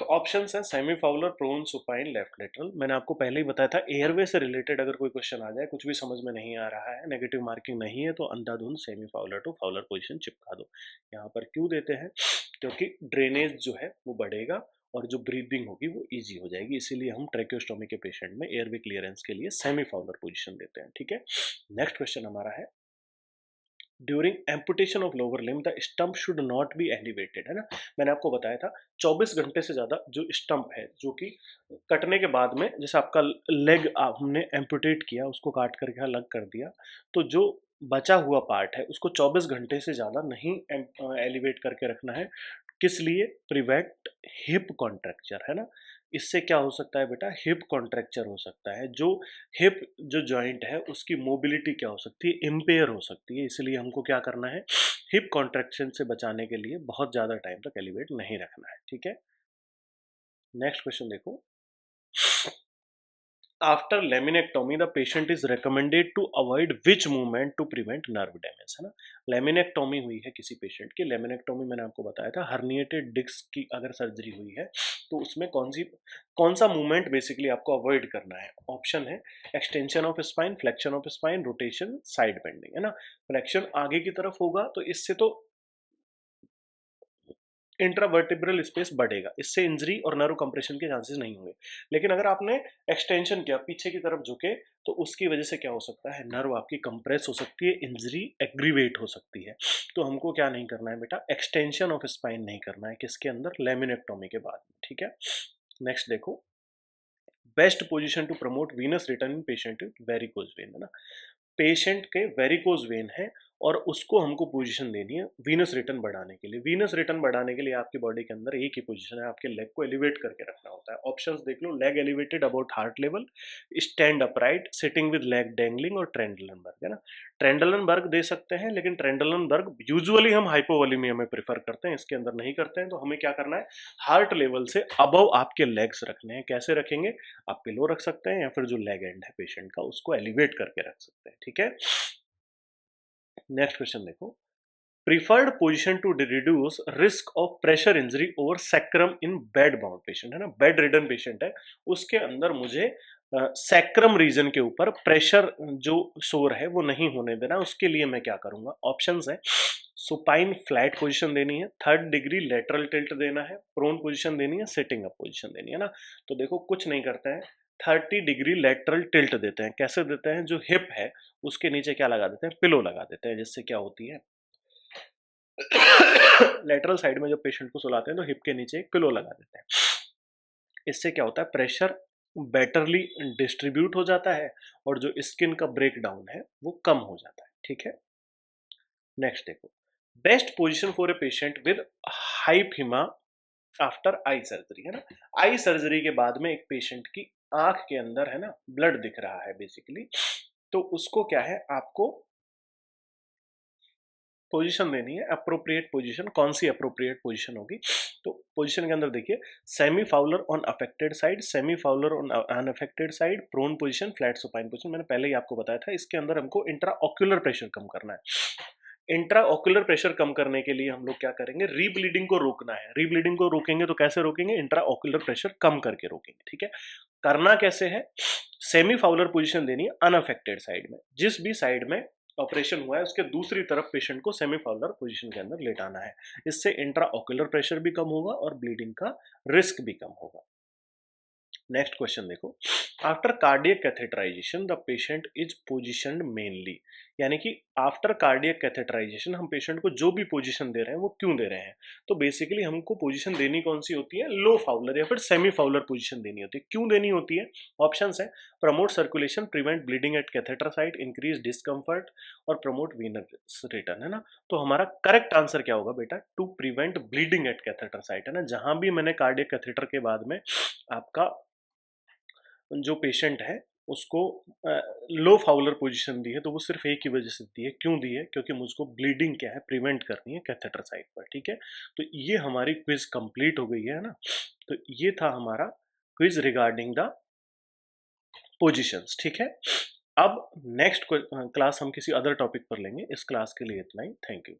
ऑप्शंस हैं semi Fowler, prone, supine, left lateral. मैंने आपको पहले ही बताया था, एयरवे से रिलेटेड अगर कोई क्वेश्चन आ जाए, कुछ भी समझ में नहीं आ रहा है, नेगेटिव मार्किंग नहीं है, तो अंधाधुंध semi Fowler to Fowler position चिपका दो। यहाँ पर क्यों देते हैं? क्योंकि ड्रेनेज जो है वो बढ़ेगा और जो ब्रीदिंग होगी वो इजी हो जाएगी, इसीलिए हम ट्रैकियोस्टोमी के पेशेंट में एयरवे क्लियरेंस के लिए सेमी फाउलर पोजीशन देते हैं, ठीक है। नेक्स्ट क्वेश्चन हमारा है, during amputation of lower limb the stump should not be elevated, है ना। मैंने आपको बताया था 24 घंटे से ज़्यादा जो स्टंप है, जो कि कटने के बाद में, जैसे आपका लेग हमने एम्पुटेट किया, उसको काट करके अलग कर दिया, तो जो बचा हुआ पार्ट है उसको 24 घंटे से ज़्यादा नहीं एलिवेट करके रखना है। किस लिए? प्रिवेंट हिप कॉन्ट्रैक्चर, है ना। इससे क्या हो सकता है बेटा? हिप कॉन्ट्रैक्चर हो सकता है। जो हिप जो जॉइंट है उसकी मोबिलिटी क्या हो सकती है? इम्पेयर हो सकती है। इसलिए हमको क्या करना है? हिप कॉन्ट्रैक्शन से बचाने के लिए बहुत ज़्यादा टाइम तक एलिवेट नहीं रखना है, ठीक है। नेक्स्ट क्वेश्चन देखो, after laminectomy the patient is recommended to avoid which movement to prevent nerve damage, है ना। लेमिनेक्टोमी हुई है किसी पेशेंट की, लेमिनेक्टोमी मैंने आपको बताया था, हर्निएटेड डिस्क की अगर सर्जरी हुई है तो उसमें कौन सा मूवमेंट बेसिकली आपको अवॉइड करना है? ऑप्शन है extension of spine, flexion of spine, rotation, side bending, है ना। फ्लेक्शन आगे की तरफ होगा तो इससे तो इंट्रावर्टिब्रल स्पेस बढ़ेगा, इससे इंजरी और नर्व कंप्रेशन के चांसेस नहीं होंगे। लेकिन अगर आपने एक्सटेंशन किया, पीछे की तरफ झुके, तो उसकी वजह से क्या हो सकता है? नर्व आपकी कंप्रेस हो सकती है, इंजरी एग्रीवेट हो सकती है। तो हमको क्या नहीं करना है बेटा? एक्सटेंशन ऑफ स्पाइन नहीं करना है, किसके अंदर? लेमिनेक्टोमी के बाद में, ठीक है। नेक्स्ट देखो, best position to promote venous return in patient with varicose vein, है ना। पेशेंट के वेरिकोज वेन है और उसको हमको पोजीशन देनी है वीनस रिटर्न बढ़ाने के लिए। वीनस रिटर्न बढ़ाने के लिए आपकी बॉडी के अंदर एक ही पोजीशन है, आपके लेग को एलिवेट करके रखना होता है। ऑप्शंस देख लो, leg elevated about heart level, stand upright, sitting with leg dangling और ट्रेंडलनबर्ग, है ना। ट्रेंडलनबर्ग दे सकते हैं, लेकिन ट्रेंडलनबर्ग यूजुअली हम हाइपोवोलीमिया में प्रेफर करते हैं, इसके अंदर नहीं करते हैं। तो हमें क्या करना है, हार्ट लेवल से अबव आपके लेग्स रखने हैं। कैसे रखेंगे, आप पिलो रख सकते हैं या फिर जो लेग एंड है पेशेंट का उसको एलिवेट करके रख सकते हैं, ठीक है। नेक्स्ट क्वेश्चन देखो, preferred position to reduce risk of pressure injury over sacrum in bed bound patient, है ना, बेड रिडन पेशेंट है, उसके अंदर मुझे सैक्रम रीजन के ऊपर प्रेशर जो शोर है वो नहीं होने देना, उसके लिए मैं क्या करूंगा। ऑप्शंस है, सुपाइन फ्लैट पोजीशन देनी है, थर्ड डिग्री लेटरल टिल्ट देना है, प्रोन पोजीशन देनी है, सिटिंग अप पोजीशन देनी है ना। तो देखो कुछ नहीं करते हैं, 30 डिग्री लेटरल टिल्ट देते हैं। कैसे देते हैं, जो हिप है उसके नीचे क्या लगा देते हैं, पिलो लगा देते हैं, जिससे क्या होती है लेटरल साइड में जब पेशेंट को सुलाते हैं तो हिप के नीचे एक पिलो लगा देते हैं। इससे क्या होता है, प्रेशर बेटरली डिस्ट्रीब्यूट हो जाता है और जो स्किन का ब्रेक डाउन है वो कम हो जाता है, ठीक है। नेक्स्ट देखो, best position for a patient with hyphema after eye surgery, है ना। आई सर्जरी के बाद में एक पेशेंट की आंख के अंदर, है ना, ब्लड दिख रहा है बेसिकली, तो उसको क्या है, आपको पोजीशन देनी है, अप्रोप्रिएट पोजीशन। कौन सी अप्रोप्रिएट पोजीशन होगी, तो पोजीशन के अंदर देखिए, semi Fowler on affected side, semi Fowler on unaffected side, prone position, flat supine position. मैंने पहले ही आपको बताया था, इसके अंदर हमको इंट्रा ऑक्यूलर प्रेशर कम करना है। इंट्रा ऑक्यूलर प्रेशर कम करने के लिए हम लोग क्या करेंगे, रीब्लीडिंग को रोकना है। रीब्लीडिंग को रोकेंगे तो कैसे रोकेंगे, इंट्रा ऑक्यूलर प्रेशर कम करके रोकेंगे, ठीक है। करना कैसे है, सेमी फाउलर पोजीशन देनी है अनअफेक्टेड साइड में, जिस भी साइड में ऑपरेशन हुआ है उसके दूसरी तरफ पेशेंट को सेमी फाउलर पोजीशन के अंदर लेटाना है। इससे इंट्रा ऑक्यूलर प्रेशर भी कम होगा और ब्लीडिंग का रिस्क भी कम होगा। नेक्स्ट क्वेश्चन देखो, after cardiac catheterization the patient is positioned mainly, यानी कि आफ्टर कार्डियक कैथेटराइजेशन हम पेशेंट को जो भी पोजीशन दे रहे हैं वो क्यों दे रहे हैं। तो बेसिकली हमको पोजीशन देनी कौन सी होती है, लो फाउलर या फिर सेमी फाउलर पोजीशन देनी होती है। क्यों देनी होती है, ऑप्शंस है, promote circulation, prevent bleeding at catheter site, increase discomfort और प्रमोट वीनस रिटर्न, है ना। तो हमारा करेक्ट आंसर क्या होगा बेटा, to prevent bleeding at catheter site, है ना। जहां भी मैंने कार्डियक कैथेटर के बाद में आपका जो पेशेंट है उसको लो फाउलर पोजीशन दी है, तो वो सिर्फ एक ही वजह से दी है। क्यों दी है, क्योंकि मुझको ब्लीडिंग क्या है, प्रिवेंट करनी है कैथेटर साइड पर, ठीक है। तो ये हमारी क्विज कंप्लीट हो गई है ना। तो ये था हमारा क्विज रिगार्डिंग द पोजीशंस, ठीक है। अब नेक्स्ट क्लास हम किसी अदर टॉपिक पर लेंगे। इस क्लास के लिए इतना ही, थैंक यू।